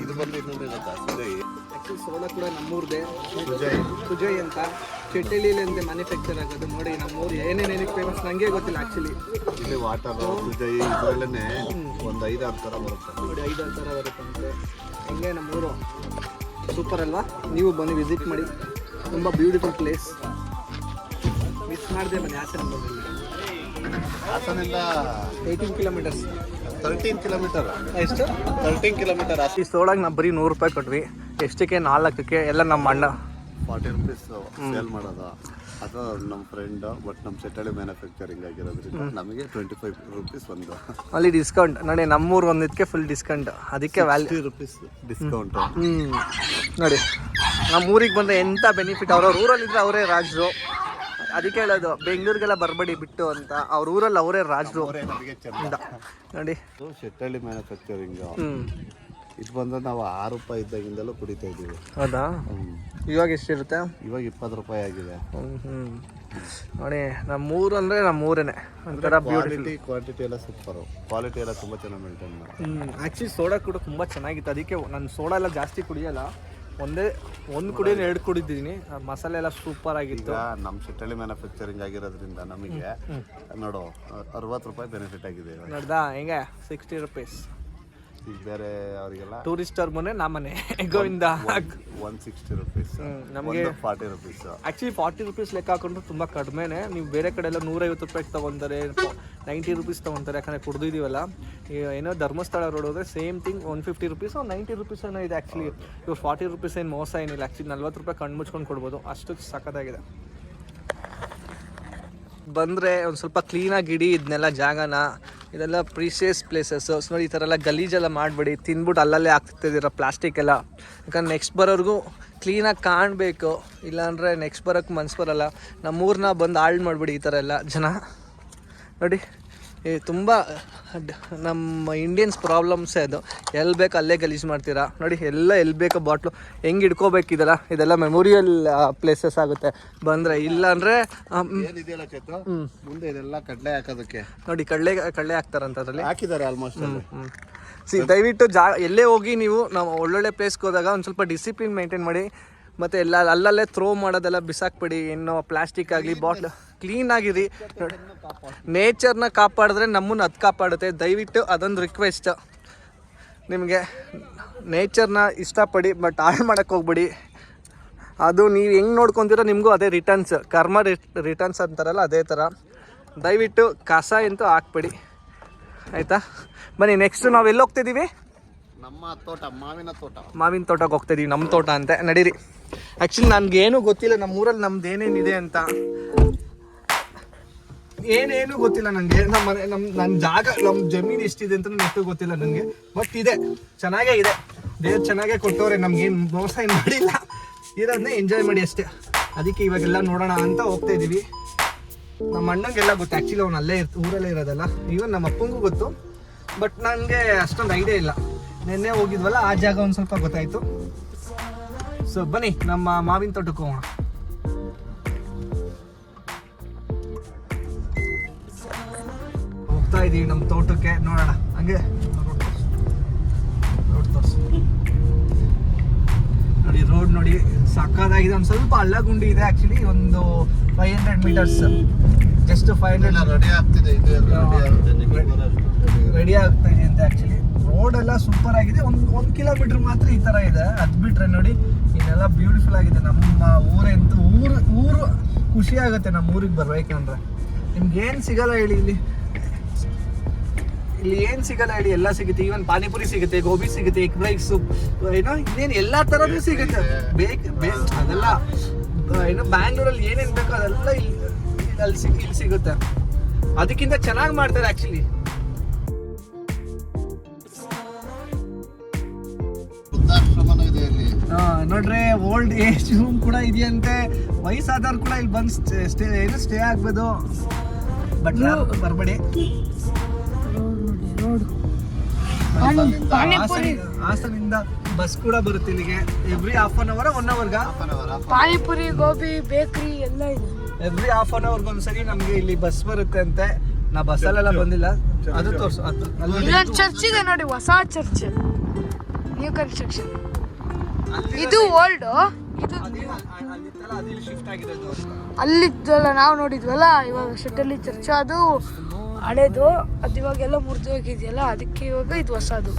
ಇದು ಬಂದು ಇನ್ನೊಂದು ಆ್ಯಕ್ಚುಲಿ ಸೋಡಾ ಕೂಡ ನಮ್ಮೂರ್ದೆ, ಸುಜಯ್ ಅಂತ ಚೆಟ್ಟಳ್ಳಿಲಿ ಅಂತ ಮ್ಯಾನುಫ್ಯಾಕ್ಚರ್ ಆಗೋದು. ನೋಡಿ ನಮ್ಮೂರು ಏನೇನೇನಕ್ಕೆ ಫೇಮಸ್ ನನಗೆ ಗೊತ್ತಿಲ್ಲ ಆ್ಯಕ್ಚುಲಿ. ಇಲ್ಲಿ ವಾಟರ್ ಸುಜಯ್ ಇದರಲ್ಲೇ ಒಂದು 5-6 ಥರ ಬರುತ್ತೆ. ನೋಡಿ 5-6 ಥರ ಬರುತ್ತಂತೆ. ಹಂಗೆ ನಮ್ಮೂರು ಸೂಪರ್ ಅಲ್ವಾ? ನೀವು ಬಂದು ವಿಸಿಟ್ ಮಾಡಿ, ತುಂಬ ಬ್ಯೂಟಿಫುಲ್ ಪ್ಲೇಸ್. ಮಿಸ್ ಮಾಡದೆ ಬನ್ನಿ ಹಾಸನದಲ್ಲಿ. ಹಾಸನಿಂದ 18 ಕಿಲೋಮೀಟರ್ಸ್. 13 ಕಿಲೋಮೀಟರ್. ಎಷ್ಟು? 13 ಕಿಲೋಮೀಟರ್. ಈ ಸೋಡಾಗಿ ನಾವು ಬರೀ 100 ರೂಪಾಯಿ ಕೊಟ್ವಿ. ಎಷ್ಟಕ್ಕೆ? 4ಕ್ಕೆ. ಎಲ್ಲ ನಮ್ಮ ಅಣ್ಣ 40 ರೂಪೀಸ್ ಸೇಲ್ ಮಾಡೋದು. ಅದು ನಮ್ಮ ಫ್ರೆಂಡ್, ಬಟ್ ನಮ್ಮ ಸೆಟಳಿ ಮ್ಯಾನುಫ್ಯಾಕ್ಚರಿಂಗ್ ಆಗಿರೋದ್ರಿಂದ ನಮಗೆ 25 ರೂಪೀಸ್ ಒಂದು. ಅಲ್ಲಿ ಡಿಸ್ಕೌಂಟ್ ನೋಡಿ, ನಮ್ಮೂರು ಒಂದಿದ್ದಕ್ಕೆ ಫುಲ್ ಡಿಸ್ಕೌಂಟ್, ಅದಕ್ಕೆ ವ್ಯಾಲ್ಯೂ 50 ರೂಪೀಸ್ ಡಿಸ್ಕೌಂಟ್. ನೋಡಿ ನಮ್ಮೂರಿಗೆ ಬಂದರೆ ಎಂಥ ಬೆನಿಫಿಟ್. ಅವ್ರವ್ರ ಊರಲ್ಲಿದ್ದರೆ ಅವರೇ ರಾಜರು. ಅದಕ್ಕೆ ಹೇಳೋದು ಬೆಂಗಳೂರಿಗೆಲ್ಲ ಬರಬೇಡಿ ಬಿಟ್ಟು ಅಂತ. ಅವ್ರ ಊರಲ್ಲಿ ಅವರೇ ರಾಜರು ಅಂತ. ನೋಡಿ ಸೆಟಳಿ ಮ್ಯಾನುಫ್ಯಾಕ್ಚರಿಂಗ್ ಇದು ಬಂದು ನಾವು 6 ರೂಪಾಯಿ ಇದ್ದಾಗಿಂದಲೂ ಕುಡಿತಾ ಇದ್ದೀವಿ. ಹೌದಾ? ಇವಾಗ ಎಷ್ಟಿರುತ್ತೆ? ಇವಾಗ 20 ರೂಪಾಯಿ ಆಗಿದೆ. ನೋಡಿ ನಮ್ಮೂರು ಅಂದರೆ ನಮ್ಮೂರೇನೆ ಒಂಥರ ಕ್ವಾಂಟಿಟಿ ಎಲ್ಲ ಸೂಪರು, ಕ್ವಾಲಿಟಿ ಎಲ್ಲ ತುಂಬ ಚೆನ್ನಾಗಿ ಮೇಂಟೈನ್ ಮಾಡಿ. ಆ್ಯಕ್ಚುಲಿ ಸೋಡಾ ಕೂಡ ತುಂಬ ಚೆನ್ನಾಗಿತ್ತು. ಅದಕ್ಕೆ ನಾನು ಸೋಡಾ ಎಲ್ಲ ಜಾಸ್ತಿ ಕುಡಿಯಲ್ಲ, ಒಂದು ಕುಡಿಯೋದು 2 ಕುಡಿದ್ದೀನಿ. ಮಸಾಲೆ ಎಲ್ಲ ಸೂಪರ್ ಆಗಿತ್ತು. ನಮ್ಮ ಸೆಟಳಿ ಮ್ಯಾನುಫ್ಯಾಕ್ಚರಿಂಗ್ ಆಗಿರೋದ್ರಿಂದ ನಮಗೆ ನೋಡು 60 ರೂಪಾಯಿ ಬೆನಿಫಿಟ್ ಆಗಿದೆ. ನೋಡ್ದಾ ಹೆಂಗೆ? 60 ರೂಪೀಸ್. ಈಗ ಬೇರೆ ಅವರಿಗೆಲ್ಲ ಟೂರಿಸ್ಟ್ ಅವ್ರ ಮನೆ ನಮ್ಮನೆ ಗೋವಿಂದ 160 ರೂಪೀಸ್, ನಮಗೆ 40 ರೂಪೀಸ್. ಆ್ಯಕ್ಚುಲಿ 40 ರೂಪೀಸ್ ಲೆಕ್ಕ ಹಾಕೊಂಡ್ರು ತುಂಬ ಕಡಿಮೆನೇ. ನೀವು ಬೇರೆ ಕಡೆ ಎಲ್ಲ 150 ರೂಪಾಯಿಗೆ ತೊಗೊತಾರೆ, 90 ರೂಪೀಸ್ ತೊಗೊತಾರೆ. ಯಾಕಂದರೆ ಕುಡಿದಿದ್ದೀವಲ್ಲ. ಏನೋ ಧರ್ಮಸ್ಥಳ ರೋಡ್ ಹೋದರೆ ಸೇಮ್ ಥಿಂಗ್ 150 ರೂಪೀಸ್ 90 ರೂಪೀಸ್ ಏನೋ ಇದೆ. ಆ್ಯಕ್ಚುಲಿ ಇವಾಗ 40 ರೂಪೀಸ್ ಏನು ಮೋಸ ಏನಿಲ್ಲ. ಆ್ಯಕ್ಚುಲಿ 40 ರೂಪಾಯಿ ಕಣ್ಣು ಮುಚ್ಕೊಂಡು ಕೊಡ್ಬೋದು, ಅಷ್ಟು ಸಖತ್ತಾಗಿದೆ. ಬಂದರೆ ಒಂದು ಸ್ವಲ್ಪ ಕ್ಲೀನಾಗಿ ಇಡಿ ಇದನ್ನೆಲ್ಲ ಜಾಗನ. ಇದೆಲ್ಲ ಪ್ರೀಶಿಯಸ್ ಪ್ಲೇಸಸ್ಸು. ನೋಡಿ ಈ ಥರ ಎಲ್ಲ ಗಲೀಜೆಲ್ಲ ಮಾಡಬೇಡಿ, ತಿಂದ್ಬಿಟ್ಟು ಅಲ್ಲಲ್ಲೇ ಆಗ್ತಿದ್ದೀರ ಪ್ಲಾಸ್ಟಿಕ್ ಎಲ್ಲ. ಯಾಕಂದ್ರೆ ನೆಕ್ಸ್ಟ್ ಬರೋರ್ಗೂ ಕ್ಲೀನಾಗಿ ಕಾಣಬೇಕು, ಇಲ್ಲಾಂದರೆ ನೆಕ್ಸ್ಟ್ ಬರೋಕ್ಕೆ ಮನ್ಸು ಬರೋಲ್ಲ. ನಮ್ಮೂರನ್ನ ಬಂದು ಹಾಳು ಮಾಡಿಬಿಡಿ ಈ ಥರ ಎಲ್ಲ ಜನ. ನೋಡಿ ತುಂಬ ನಮ್ಮ ಇಂಡಿಯನ್ಸ್ ಪ್ರಾಬ್ಲಮ್ಸೇ ಅದು. ಎಲ್ಲಿ ಬೇಕು ಅಲ್ಲೇ ಗಲೀಜು ಮಾಡ್ತೀರಾ. ನೋಡಿ ಎಲ್ಲ ಎಲ್ಲಿ ಬೇಕೋ ಬಾಟ್ಲು ಹೆಂಗೆ ಇಟ್ಕೋಬೇಕಿದೆಲ್ಲ. ಇದೆಲ್ಲ ಮೆಮೋರಿಯಲ್ ಪ್ಲೇಸಸ್ ಆಗುತ್ತೆ ಬಂದರೆ. ಇಲ್ಲಾಂದರೆ ಮುಂದೆ ಇದೆಲ್ಲ ಕಡಲೆ ಹಾಕೋದಕ್ಕೆ ನೋಡಿ ಕಡಲೆ ಹಾಕ್ತಾರಂತ ಅದರಲ್ಲಿ ಹಾಕಿದ್ದಾರೆ ಆಲ್ಮೋಸ್ಟ್. ದಯವಿಟ್ಟು ಎಲ್ಲೇ ಹೋಗಿ ನೀವು ನಾವು ಒಳ್ಳೊಳ್ಳೆ ಪ್ಲೇಸ್ಗೆ ಹೋದಾಗ ಒಂದು ಸ್ವಲ್ಪ ಡಿಸಿಪ್ಲಿನ್ ಮೇಂಟೈನ್ ಮಾಡಿ. ಮತ್ತು ಎಲ್ಲ ಅಲ್ಲಲ್ಲೇ ಥ್ರೋ ಮಾಡೋದೆಲ್ಲ ಬಿಸಾಕ್ಬಿಡಿ. ಏನು ಪ್ಲಾಸ್ಟಿಕ್ ಆಗಲಿ ಬಾಟ್ಲು ಕ್ಲೀನಾಗಿರಿ. ನೇಚರ್ನ ಕಾಪಾಡಿದ್ರೆ ನಮ್ಮನ್ನು ಅದು ಕಾಪಾಡುತ್ತೆ. ದಯವಿಟ್ಟು ಅದೊಂದು ರಿಕ್ವೆಸ್ಟ್ ನಿಮಗೆ. ನೇಚರ್ನ ಇಷ್ಟಪಡಿ, ಬಟ್ ಹಾಳು ಮಾಡೋಕ್ಕೆ ಹೋಗ್ಬಿಡಿ. ಅದು ನೀವು ಹೆಂಗೆ ನೋಡ್ಕೊತೀರೋ ನಿಮಗೂ ಅದೇ ರಿಟರ್ನ್ಸ್, ಕರ್ಮ ರಿಟರ್ನ್ಸ್ ಅಂತಾರಲ್ಲ ಅದೇ ಥರ. ದಯವಿಟ್ಟು ಕಸ ಅಂತೂ ಹಾಕ್ಬಿಡಿ, ಆಯಿತಾ? ಬನ್ನಿ ನೆಕ್ಸ್ಟ್ ನಾವು ಎಲ್ಲಿ ಹೋಗ್ತಿದ್ದೀವಿ? ನಮ್ಮ ತೋಟ, ಮಾವಿನ ತೋಟಕ್ಕೆ ಹೋಗ್ತಾಯಿದ್ದೀವಿ. ನಮ್ಮ ತೋಟ ಅಂತೆ, ನಡೀರಿ. ಆ್ಯಕ್ಚುಲಿ ನನಗೇನು ಗೊತ್ತಿಲ್ಲ ನಮ್ಮೂರಲ್ಲಿ ನಮ್ದು ಏನೇನಿದೆ ಅಂತ. ಏನೇನು ಗೊತ್ತಿಲ್ಲ ನನಗೆ. ನಮ್ಮ ಮನೆ ನನ್ನ ಜಾಗ, ನಮ್ಮ ಜಮೀನು ಎಷ್ಟಿದೆ ಅಂತ ಎಷ್ಟು ಗೊತ್ತಿಲ್ಲ ನನಗೆ. ಬಟ್ ಇದೆ, ಚೆನ್ನಾಗೇ ಇದೆ. ದೇವ್ರು ಚೆನ್ನಾಗೇ ಕೊಟ್ಟವ್ರೆ, ನಮ್ಗೇನು ಮೋಸ ಏನು ಮಾಡಿಲ್ಲ. ಇರೋದನ್ನೇ ಎಂಜಾಯ್ ಮಾಡಿ ಅಷ್ಟೇ. ಅದಕ್ಕೆ ಇವಾಗೆಲ್ಲ ನೋಡೋಣ ಅಂತ ಹೋಗ್ತಾ ಇದ್ದೀವಿ. ನಮ್ಮ ಅಣ್ಣಂಗೆಲ್ಲ ಗೊತ್ತು. ಆ್ಯಕ್ಚುಲಿ ಅವ್ನು ಅಲ್ಲೇ ಊರಲ್ಲೇ ಇರೋದಲ್ಲ. ಈವನ್ ನಮ್ಮ ಅಪ್ಪಂಗೂ ಗೊತ್ತು, ಬಟ್ ನನಗೆ ಅಷ್ಟೊಂದು ಐಡಿಯಾ ಇಲ್ಲ. ನೆನ್ನೆ ಹೋಗಿದ್ವಲ್ಲ, ಆ ಜಾಗ ಒಂದು ಸ್ವಲ್ಪ ಗೊತ್ತಾಯಿತು. ಸೊ ಬನ್ನಿ ನಮ್ಮ ಮಾವಿನ ತೋಟಕ್ಕೆ ಹೋಗೋಣ. ಹೋಗ್ತಾ ಇದ್ದೀವಿ ನಮ್ಮ ತೋಟಕ್ಕೆ, ನೋಡೋಣ. ಹಂಗೆ ರೋಡ್ ತೋರಿಸಿ. ನೋಡಿ ರೋಡ್ ನೋಡಿ ಸಕ್ಕತ್ತಾಗಿದೆ. ಒಂದು ಸ್ವಲ್ಪ ಹಳ್ಳ ಗುಂಡಿ ಇದೆ. ಆ್ಯಕ್ಚುಲಿ ಒಂದು 500 ಮೀಟರ್ಸ್, ಜಸ್ಟ್ 500 ರೆಡಿ ಆಗ್ತಿದೆ. ರೆಡಿ ಆಗ್ತಾ ಇದೆ ಅಂತ. ಆ್ಯಕ್ಚುಲಿ ರೋಡ್ ಎಲ್ಲ ಸೂಪರ್ ಆಗಿದೆ. ಒಂದು ಕಿಲೋಮೀಟರ್ ಮಾತ್ರ ಈ ಥರ ಇದೆ. ಅದು ಬಿಟ್ರೆ ನೋಡಿ ಇನ್ನೆಲ್ಲ ಬ್ಯೂಟಿಫುಲ್ ಆಗಿದೆ. ನಮ್ಮ ಊರಂತೂ ಊರು ಖುಷಿ ಆಗುತ್ತೆ ನಮ್ಮ ಊರಿಗೆ ಬರ್ಬೇಕಂದ್ರೆ. ನಿಮ್ಗೆ ಏನು ಸಿಗಲ್ಲ ಹೇಳಿ ಇಲ್ಲಿ ಏನು ಸಿಗಲ್ಲ ಹೇಳಿ, ಎಲ್ಲ ಸಿಗುತ್ತೆ. ಈವನ್ ಪಾನಿಪುರಿ ಸಿಗುತ್ತೆ, ಗೋಬಿ ಸಿಗುತ್ತೆ, ಎಗ್ ರೈಸ್, ಏನೋ ಇನ್ನೇನು ಎಲ್ಲ ಥರದ್ದು ಸಿಗುತ್ತೆ. ಅದೆಲ್ಲ ಏನೋ ಬ್ಯಾಂಗ್ಳೂರಲ್ಲಿ ಏನೇನು ಬೇಕೋ ಅದೆಲ್ಲ ಇಲ್ಲಿ ಸಿಗುತ್ತೆ. ಅದಕ್ಕಿಂತ ಚೆನ್ನಾಗಿ ಮಾಡ್ತಾರೆ ಆ್ಯಕ್ಚುಲಿ. ನೋಡ್ರೆ ಓಲ್ಡ್ ಏಜ್ ರೂಮ್ ಕೂಡ ಇದೆಯಂತೆ. ವಯಸ್ಸಾದವ್ರು ಕೂಡ ಇಲ್ಲಿ ಬಂದು ಸ್ಟೇ ಆಗ್ಬೋದು. ಬಟ್ ಬರಬೇಡಿ. ಹಾಸನಿಂದ ಬಸ್ ಕೂಡ ಬರುತ್ತೆ ಇಲ್ಲಿಗೆ ಎವ್ರಿ ಹಾಫ್ ಅನ್ ಅವರ್ 1 ಅವರ್ಗ. ಪಾನಿಪುರಿ, ಗೋಬಿ, ಬೇಕರಿ ಎಲ್ಲ ಇದೆ. ಎವ್ರಿ ಹಾಫ್ ಅನ್ ಅವರ್ಗೆ ಒಂದ್ಸರಿ ನಮ್ಗೆ ಇಲ್ಲಿ ಬಸ್ ಬರುತ್ತೆ ಅಂತೆ. ನಾ ಬಸ್ಸಲ್ಲೆಲ್ಲ ಬಂದಿಲ್ಲ. ಅದು ತೋರ್ಸು. ಇಲ್ಲೊಂದು ಚರ್ಚ್ ಇದೆ ನೋಡಿ, ಹೊಸ ಚರ್ಚ್, ನ್ಯೂ ಕನ್ಸ್ಟ್ರಕ್ಷನ್. ಇದು ಓಲ್ಡ್, ಇದು ಅಲ್ಲಿದ್ದಲ್ಲ ನಾವು ನೋಡಿದ್ವಲ್ಲ ಇವಾಗ ಶೆಟ್ಟಲ್ಲಿ ಚರ್ಚ್, ಅದು ಹಳೇದು. ಅದು ಇವಾಗೆಲ್ಲ ಮುರಿದು ಹೋಗಿದೆಯಲ್ಲ, ಅದಕ್ಕೆ ಇವಾಗ ಇದು ಹೊಸದು.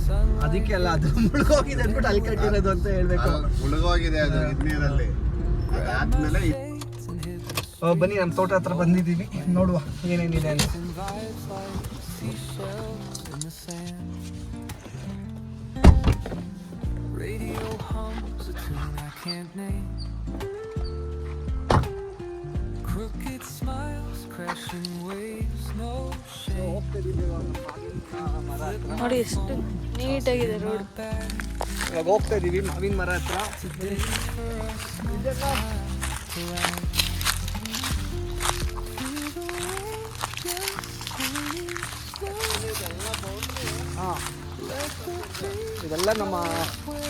ಅದಕ್ಕೆ ಅಲ್ಲ, ಅದು ಮುಳುಗೋಗಿದೆ ಅಂದ್ಬಿಟ್ಟು ಅಲ್ಲಿ ಕಟ್ಟಿರೋದು ಅಂತ ಹೇಳ್ಬೇಕು. ಮುಳುಗೋಗಿದೆ ಅದು ನೀರಲ್ಲಿ. ಅದಾದ್ಮೇಲೆ ಬನ್ನಿ ನಮ್ಮ ತೋಟ ಹತ್ರ ಬಂದಿದ್ದೀವಿ, ನೋಡುವ ಏನೇನಿದೆ ಅಂತ. ನೋಡಿ ಎಷ್ಟು ನೀಟಾಗಿದೆ ರೋಡ್. ಇವಾಗ ಹೋಗ್ತಾ ಇದೀವಿ ಮಾವಿನ ಮರ ಹತ್ರ. ಇದೆಲ್ಲ ನಮ್ಮ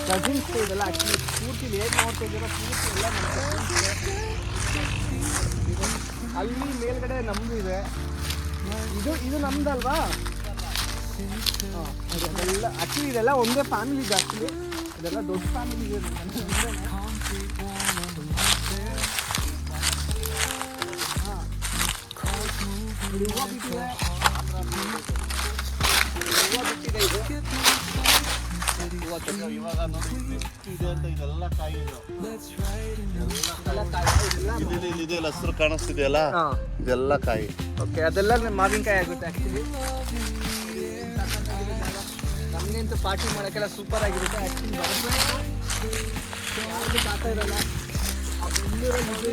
ಕಸಿನ್ಸ್. ಇದೆಲ್ಲ ಆ್ಯಕ್ಚುಲಿ ಪೂರ್ತಿ ಏನು ನೋಡ್ತಾ ಇದ್ದೀರೋ ಪೂರ್ತಿ ಎಲ್ಲ ನಮ್ಮ ಕಸಿನ್ಸ್. ಅಲ್ಲಿ ಮೇಲ್ಗಡೆ ನಮ್ಮದು ಇದೆ. ಇದು ನಮ್ದಲ್ವಾ? ಅದೆಲ್ಲ ಆ್ಯಕ್ಚುಲಿ ಇದೆಲ್ಲ ಒಂದೇ ಫ್ಯಾಮಿಲಿ ಇದೆ. ಆ್ಯಕ್ಚುಲಿ ಇದೆಲ್ಲ ದೊಡ್ಡ ಫ್ಯಾಮಿಲಿ ಇದೆ. ಇವಾಗ ನೋಡಿ ಇದೆ ಅಂತ ಇದೆಲ್ಲ ಕಾಯಿ ಇದೆಲ್ಲ ಹಸಿರು ಕಾಣಿಸ್ತಿದೆಯಲ್ಲ, ಇದೆಲ್ಲ ಕಾಯಿ. ಓಕೆ, ಅದೆಲ್ಲ ಮಾವಿನಕಾಯಿ ಆಗುತ್ತೆ ಆ್ಯಕ್ಚುಲಿ. ನಮಗಂತೂ ಪಾರ್ಟಿ ಮಾಡೋಕ್ಕೆಲ್ಲ ಸೂಪರ್ ಆಗಿರುತ್ತೆ ಆ್ಯಕ್ಚುಲಿ. ಯಾವುದು ಖಾತಾ ಇರಲ್ಲ.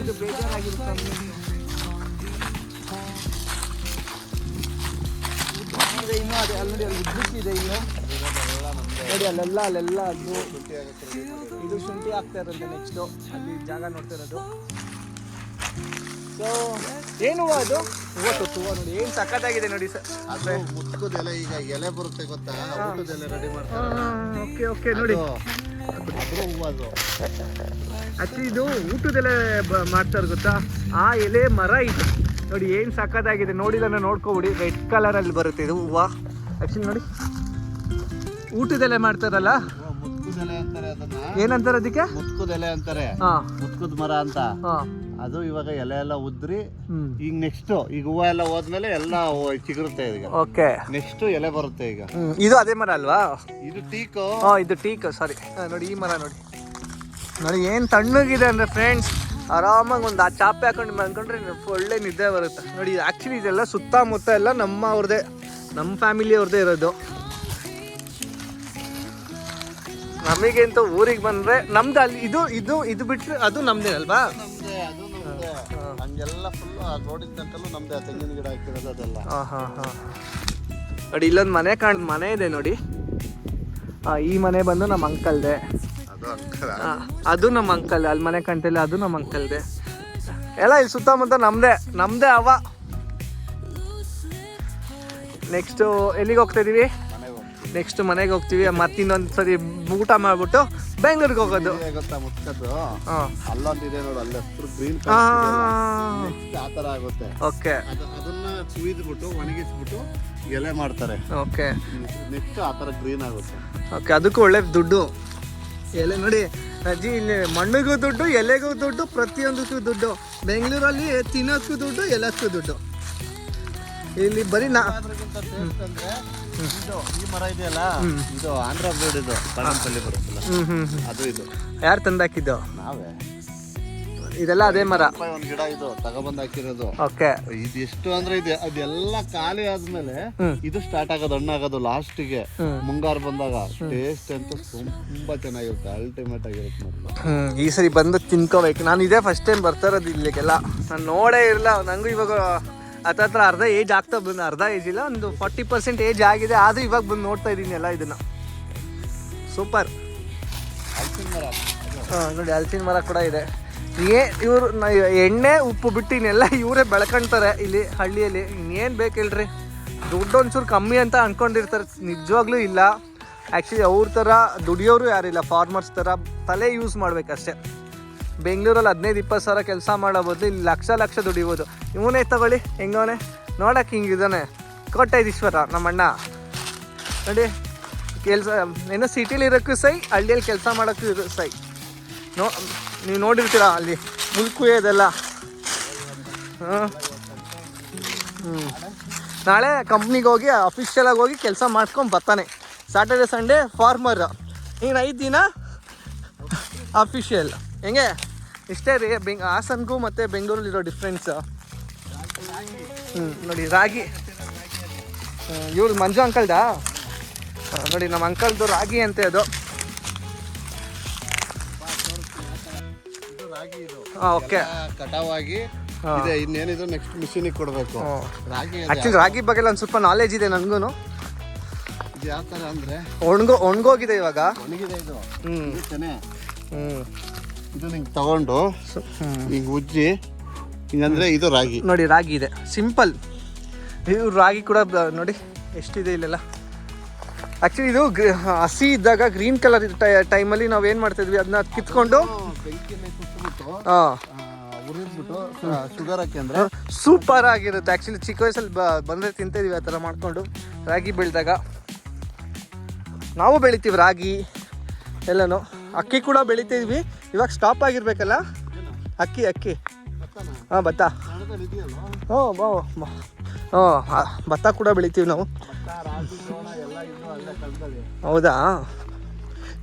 ಇದು ಬೇಜಾರಾಗಿರುತ್ತೆ ನಮಗೆ. ಇನ್ನು ಅದೇ ಅಲ್ಲಿ ನೋಡಿ, ಅಲ್ಲಿ ಉದ್ದಕ್ಕಿದೆ ಇನ್ನು ನೋಡಿ, ಅಲ್ಲೆಲ್ಲ ಇದು ಶುಂಠಿ ಆಗ್ತಾ ಇರೋದು. ನೆಕ್ಸ್ಟು ಅಲ್ಲಿ ಜಾಗ ನೋಡ್ತಾ ಇರೋದು. ಸೊ ಏನು ಅದು ಹೂವು ನೋಡಿ, ಏನು ಸಖತ್ತಾಗಿದೆ ನೋಡಿ ಸರ್. ಅದೇ ಮುತ್ತದ ಎಲೆ, ಈಗ ಎಲೆ ಬರುತ್ತೆ ಗೊತ್ತಾ, ಊಟದ ಎಲೆ ರೆಡಿ ಮಾಡ್ತಾರೆ. ಓಕೆ ನೋಡಿ, ಹೂವು ಅದು ಆಕ್ಚುಲಿ ಇದು ಊಟದೆಲೆ ಮಾಡ್ತಾರೆ ಗೊತ್ತಾ, ಆ ಎಲೆ ಮರ ಇದು ನೋಡಿ. ಏನು ಸಖತ್ತಾಗಿದೆ ನೋಡಿಲ್ಲ, ನೋಡ್ಕೊಬಿಡಿ. ರೆಡ್ ಕಲರಲ್ಲಿ ಬರುತ್ತೆ ಇದು ಹೂವು. ಆಕ್ಚುಲಿ ನೋಡಿ, ಊಟದೆಲೆ ಮಾಡ್ತಾರಲ್ಲ, ಮುತ್ಕುದೆಲೆ ಅಂತಾರೆ ಅದನ್ನ. ಏನಂತಾರೆ ಅದಕ್ಕೆ? ಮುತ್ಕುದೆಲೆ ಅಂತಾರೆ. ಮುತ್ಕುದ್ ಮರ ಅಂತ. ಅದು ಇವಾಗ ಎಲೆ ಎಲ್ಲ ಉದ್ರಿ ಈಗ ನೆಕ್ಸ್ಟ್ ಈಗ ಹೂವು ಎಲ್ಲ ಹೋದ್ಮೇಲೆ ಎಲ್ಲ ಚಿಗುರುತ್ತೆ ಈಗ. ಓಕೆ, ನೆಕ್ಸ್ಟ್ ಎಲೆ ಬರುತ್ತೆ ಈಗ. ಇದು ಅದೇ ಮರ ಅಲ್ವಾ? ಇದು ಟೀಕು. ಇದು ಟೀಕ್, ಸಾರಿ. ನೋಡಿ ಈ ಮರ ನೋಡಿ, ನೋಡಿ ಏನು ತಣ್ಣಗಿದೆ ಅಂದರೆ ಫ್ರೆಂಡ್ಸ್. ಆರಾಮಾಗಿ ಒಂದು ಆ ಚಾಪೆ ಹಾಕೊಂಡು ಮಾಡ್ಕೊಂಡ್ರೆ ಒಳ್ಳೆ ನಿದ್ದೆ ಬರುತ್ತೆ ನೋಡಿ. ಆ್ಯಕ್ಚುಲಿ ಇದೆಲ್ಲ ಸುತ್ತಮುತ್ತ ಎಲ್ಲ ನಮ್ಮ ಅವ್ರದ್ದೇ, ನಮ್ಮ ಫ್ಯಾಮಿಲಿ ಅವ್ರದ್ದೇ ಇರೋದು. ನಮಗಂತೂ ಊರಿಗೆ ಬಂದರೆ ನಮ್ದು ಅಲ್ಲಿ ಇದು ಬಿಟ್ಟರೆ ಅದು ನಮ್ದೇನಲ್ವಾ? ಹಂಗೆಲ್ಲ ಫುಲ್ ರೋಡಿನ ತನಕಲ್ಲೂ ನಮ್ದೇ. ತೆಂಗಿನ ಗಿಡ ಹಾಕಿರೋದು ಅದೆಲ್ಲ. ನೋಡಿ ಇಲ್ಲೊಂದು ಮನೆ ಇದೆ ನೋಡಿ. ಈ ಮನೆ ಬಂದು ನಮ್ಮ ಅಂಕಲ್ದೆ. ಅದು ನಮ್ಮ ಅಂಕಲ್. ಅಲ್ಲಿ ಮನೆ ಕಾಣ್ತಿಲ್ಲ, ಅದು ನಮ್ಮ ಅಂಕಲ್ದೆ. ಎಲ್ಲ ಇಲ್ಲಿ ಸುತ್ತಮುತ್ತ ನಮ್ದೇ ಅವ. ನೆಕ್ಸ್ಟು ಎಲ್ಲಿಗೆ ಹೋಗ್ತಾ ಇದೀವಿ? ನೆಕ್ಸ್ಟ್ ಮನೆಗೆ ಹೋಗ್ತೀವಿ. ಮತ್ತಿನ್ನೊಂದು ಸರಿ ಊಟ ಮಾಡ್ಬಿಟ್ಟು ಬೆಂಗಳೂರಿಗೆ ಹೋಗೋದು. ಅಲ್ಲೊಂದಿದೆ ನೋಡು, ಅಲ್ಲಿ ಗ್ರೀನ್ ಆ ಥರ ಆಗುತ್ತೆ. ಓಕೆ, ಅದನ್ನ ಕುಯ್ದ್ಬಿಟ್ಟು ಒಣಗಿಸ್ಬಿಟ್ಟು ಎಲೆ ಮಾಡ್ತಾರೆ. ಓಕೆ, ನೆಕ್ಸ್ಟ್ ಆ ಥರ ಗ್ರೀನ್ ಆಗುತ್ತೆ. ಓಕೆ, ಅದಕ್ಕೂ ಒಳ್ಳೆ ದುಡ್ಡು. ಎಲೆ ನೋಡಿ ಅಜ್ಜಿ, ಇಲ್ಲಿ ಮಣ್ಣಿಗೂ ದುಡ್ಡು, ಎಲೆಗೂ ದುಡ್ಡು, ಪ್ರತಿಯೊಂದಕ್ಕೂ ದುಡ್ಡು. ಬೆಂಗಳೂರಲ್ಲಿ ತಿನ್ನೋಕ್ಕೂ ದುಡ್ಡು, ಎಲ್ಲಕ್ಕೂ ದುಡ್ಡು. ಇಲ್ಲಿ ಬರೀ ಇದು ಈ ಮರ ಇದೆಯಲ್ಲ, ಇದು ಆಂಧ್ರ ಬೋರ್ಡ್, ಇದು ಬಾಣಂಪಲ್ಲಿ ಬರುತ್ತಲ್ಲ ಅದು. ಇದು ಯಾರು ತಂದಾಕಿದ್ದು? ನಾವೇ. ಇದೆಲ್ಲ ಅದೇ ಮರ. ಒಂದ್ ಗಿಡ ಇದು ತಗೊಬಂದ್ ಹಾಕಿರೋದು. ಓಕೆ. ಇದು ಎಷ್ಟು ಅಂದ್ರೆ ಇದೆ ಅದೆಲ್ಲ ಖಾಲಿ ಆದ್ಮೇಲೆ ಇದು ಸ್ಟಾರ್ಟ್ ಆಗೋದು, ಹಣ್ಣಾಗೋದು ಲಾಸ್ಟಿಗೆ ಮುಂಗಾರು ಬಂದಾಗ. ಟೇಸ್ಟ್ ಅಂತೂ ತುಂಬಾ ಚೆನ್ನಾಗಿರುತ್ತೆ, ಅಲ್ಟಿಮೇಟ್ ಆಗಿರುತ್ತೆ ನೋಡಿ. ಈ ಸರಿ ಬಂದು ತಿನ್ಕೋಬೇಕು. ನಾನು ಇದೇ ಫಸ್ಟ್ ಟೈಮ್ ಬರ್ತಾ ಇರೋದು ಇಲ್ಲಿಗೆಲ್ಲ. ನಾನು ನೋಡೇ ಇರಲ್ಲ. ನಂಗೂ ಇವಾಗ ಹತ್ರ ಅರ್ಧ ಏಜ್ ಆಗ್ತಾ ಬಂದು, ಅರ್ಧ ಏಜ್ ಇಲ್ಲ, ಒಂದು 40% ಏಜ್ ಆಗಿದೆ. ಆದ್ರೂ ಇವಾಗ ಬಂದು ನೋಡ್ತಾ ಇದ್ದೀನಿ ಎಲ್ಲ ಇದನ್ನ. ಸೂಪರ್. ನೋಡಿ ಹಲಸಿನ ಮರ ಕೂಡ ಇದೆ. ಇವರು ಎಣ್ಣೆ ಉಪ್ಪು ಬಿಟ್ಟು ಇನ್ನೆಲ್ಲ ಇವರೇ ಬೆಳ್ಕೊಂತಾರೆ ಇಲ್ಲಿ ಹಳ್ಳಿಯಲ್ಲಿ. ಇನ್ನೇನು ಬೇಕು ಹೇಳ್ರಿ, ದುಡ್ಡು ಒಂಚೂರು ಕಮ್ಮಿ ಅಂತ ಅಂದ್ಕೊಂಡಿರ್ತಾರೆ, ನಿಜವಾಗ್ಲೂ ಇಲ್ಲ. ಆ್ಯಕ್ಚುಲಿ ಅವ್ರ ಥರ ದುಡಿಯೋರು ಯಾರಿಲ್ಲ, ಫಾರ್ಮರ್ಸ್ ಥರ ತಲೆ ಯೂಸ್ ಮಾಡಬೇಕಷ್ಟೆ. ಬೆಂಗಳೂರಲ್ಲಿ 15-20 ಸಾವಿರ ಕೆಲಸ ಮಾಡೋ ಬದಲು ಇಲ್ಲಿ ಲಕ್ಷ ದುಡಿಬೋದು. ಇವನೇ ತಗೊಳ್ಳಿ, ಹೆಂಗವನೇ ನೋಡೋಕೆ ಹಿಂಗಿದ್ದಾನೆ, ಕೋಟ್ಯಾಧೀಶ್ವರ ನಮ್ಮಣ್ಣ. ನೋಡಿ ಕೆಲಸ ಏನೋ ಸಿಟಿಲಿ ಇರೋಕ್ಕೂ ಸೈ, ಹಳ್ಳಿಯಲ್ಲಿ ಕೆಲಸ ಮಾಡೋಕ್ಕೂ ಸೈ. ನೀವು ನೋಡಿರ್ತೀರ ಅಲ್ಲಿ ಮುಲ್ಕುಯ್ಯೋದೆಲ್ಲ. ನಾಳೆ ಕಂಪ್ನಿಗೆ ಹೋಗಿ ಅಫಿಷಿಯಲಾಗಿ ಹೋಗಿ ಕೆಲಸ ಮಾಡ್ಕೊಂಡು ಬರ್ತಾನೆ. ಸ್ಯಾಟರ್ಡೆ ಸಂಡೇ ಫಾರ್ಮರ್, ಇನ್ನು 5 ದಿನ ಅಫಿಷಿಯಲ್. ಹೆಂಗೆ ಇಷ್ಟೇ ರೀ ಹಾಸನ್ಗೂ ಮತ್ತು ಬೆಂಗಳೂರಲ್ಲಿರೋ ಡಿಫ್ರೆನ್ಸ್. ನೋಡಿ ರಾಗಿ, ಇವ್ರು ಮಂಜು ಅಂಕಲ್ದಾ? ನೋಡಿ ನಮ್ಮ ಅಂಕಲ್ದು ರಾಗಿ ಅಂತೆ ಅದು. ಓಕೆ. ಕಟಾವಾಗಿ ಇದೆ, ಇನ್ನೇನಿದ್ರು ನೆಕ್ಸ್ಟ್ ಮಿಷಿನಿಗೆ ಕೊಡಬೇಕು. ರಾಗಿ ಆ್ಯಕ್ಚುಲಿ ರಾಗಿ ಬಗ್ಗೆ ಒಂದು ಸ್ವಲ್ಪ ನಾಲೆಜ್ ಇದೆ ನನಗೂ. ಇದು ಯಾವ ಥರ ಅಂದರೆ ಒಣಗೋಗಿದೆ ಇವಾಗ, ಒಣಗಿದೆ ಇದು. ತೆನೆ. ಇದು ನಿಂಗೆ ತಗೊಂಡು ಹಿಂಗೆ ಉಜ್ಜಿ ಹಿಂಗಂದ್ರೆ ಇದು ರಾಗಿ. ನೋಡಿ ರಾಗಿ ಇದೆ, ಸಿಂಪಲ್. ಇವ್ರು ರಾಗಿ ಕೂಡ ನೋಡಿ ಎಷ್ಟಿದೆ ಇಲ್ಲೆಲ್ಲ. ಆ್ಯಕ್ಚುಲಿ ಇದು ಹಸಿ ಇದ್ದಾಗ ಗ್ರೀನ್ ಕಲರ್ ಟೈಮಲ್ಲಿ ನಾವು ಏನು ಮಾಡ್ತಿದ್ವಿ, ಅದನ್ನ ಕಿತ್ಕೊಂಡು ಉರಿದ್ಬಿಟ್ಟು ಶುಗರ್ ಹಾಕಿ ಅಂದರೆ ಸೂಪರ್ ಆಗಿರುತ್ತೆ. ಆ್ಯಕ್ಚುಲಿ ಚಿಕ್ಕ ವಯಸ್ಸಲ್ಲಿ ಬಂದರೆ ತಿಂತಿದ್ವಿ ಆ ಥರ ಮಾಡಿಕೊಂಡು. ರಾಗಿ ಬೆಳೆದಾಗ ನಾವು ಬೆಳಿತೀವಿ ರಾಗಿ ಎಲ್ಲನೂ. ಅಕ್ಕಿ ಕೂಡ ಬೆಳಿತಿದ್ವಿ, ಇವಾಗ ಸ್ಟಾಪ್ ಆಗಿರ್ಬೇಕಲ್ಲ. ಅಕ್ಕಿ ಹಾಂ ಭತ್ತ. ಭತ್ತ ಕೂಡ ಬೆಳಿತೀವಿ ನಾವು. ಹೌದಾ?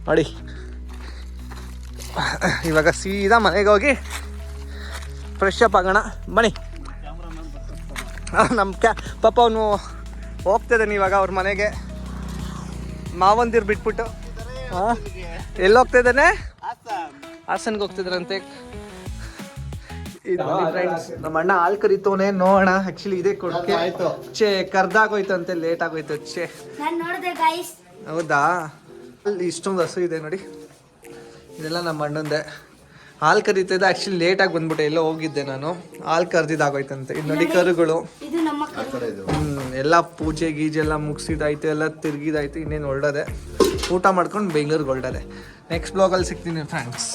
ನೋಡಿ ಇವಾಗ ಸೀದಾ ಮನೆಗೆ ಹೋಗಿ ಫ್ರೆಶ್ ಅಪ್ ಆಗೋಣ ಬನ್ನಿ. ನಮ್ಮ ಪಾಪ ಅವನು ಹೋಗ್ತಿದ್ದಾನೆ ಇವಾಗ ಅವ್ರ ಮನೆಗೆ, ಮಾವಂದಿರು ಬಿಟ್ಬಿಟ್ಟು. ಎಲ್ಲಿ ಹೋಗ್ತಾ ಇದ್ದಾನೆ? ಹಾಸನ್ಗೆ ಹೋಗ್ತಿದ್ರಂತೆ. ಫ್ರೆಂಡ್ಸ್, ನಮ್ಮ ಅಣ್ಣ ಹಾಲು ಕರಿತವನೇ, ನೋಡೋಣ. ಆ್ಯಕ್ಚುಲಿ ಇದೇ ಕೊಡ್ಕೆ ಆಯ್ತು, ಕರ್ದಾಗೋಯ್ತಂತೆ, ಲೇಟ್ ಆಗೋಯ್ತು. ಹೌದಾ? ಅಲ್ಲಿ ಇಷ್ಟೊಂದು ಹಸು ಇದೆ ನೋಡಿ. ಇದೆಲ್ಲ ನಮ್ಮ ಅಣ್ಣಂದೆ. ಹಾಲು ಕರಿತಿದ್ದೆ, ಆ್ಯಕ್ಚುಲಿ ಲೇಟಾಗಿ ಬಂದ್ಬಿಟ್ಟೆ, ಎಲ್ಲೋ ಹೋಗಿದ್ದೆ ನಾನು. ಹಾಲು ಕರ್ದಿದ್ದಾಗೋಯ್ತಂತೆ. ಇದು ನೋಡಿ ಕರುಗಳು. ಎಲ್ಲ ಪೂಜೆ ಗೀಜೆ ಎಲ್ಲ ಮುಗಿಸಿದಾಯ್ತು, ಎಲ್ಲ ತಿರ್ಗಿದಾಯ್ತು. ಇನ್ನೇನು ಹೊರಡೋದೆ, ಊಟ ಮಾಡ್ಕೊಂಡು ಬೆಂಗಳೂರಿಗೆ ಹೊರಡೋದೆ. ನೆಕ್ಸ್ಟ್ ಬ್ಲಾಗಲ್ಲಿ ಸಿಗ್ತೀನಿ ಫ್ರೆಂಡ್ಸ್.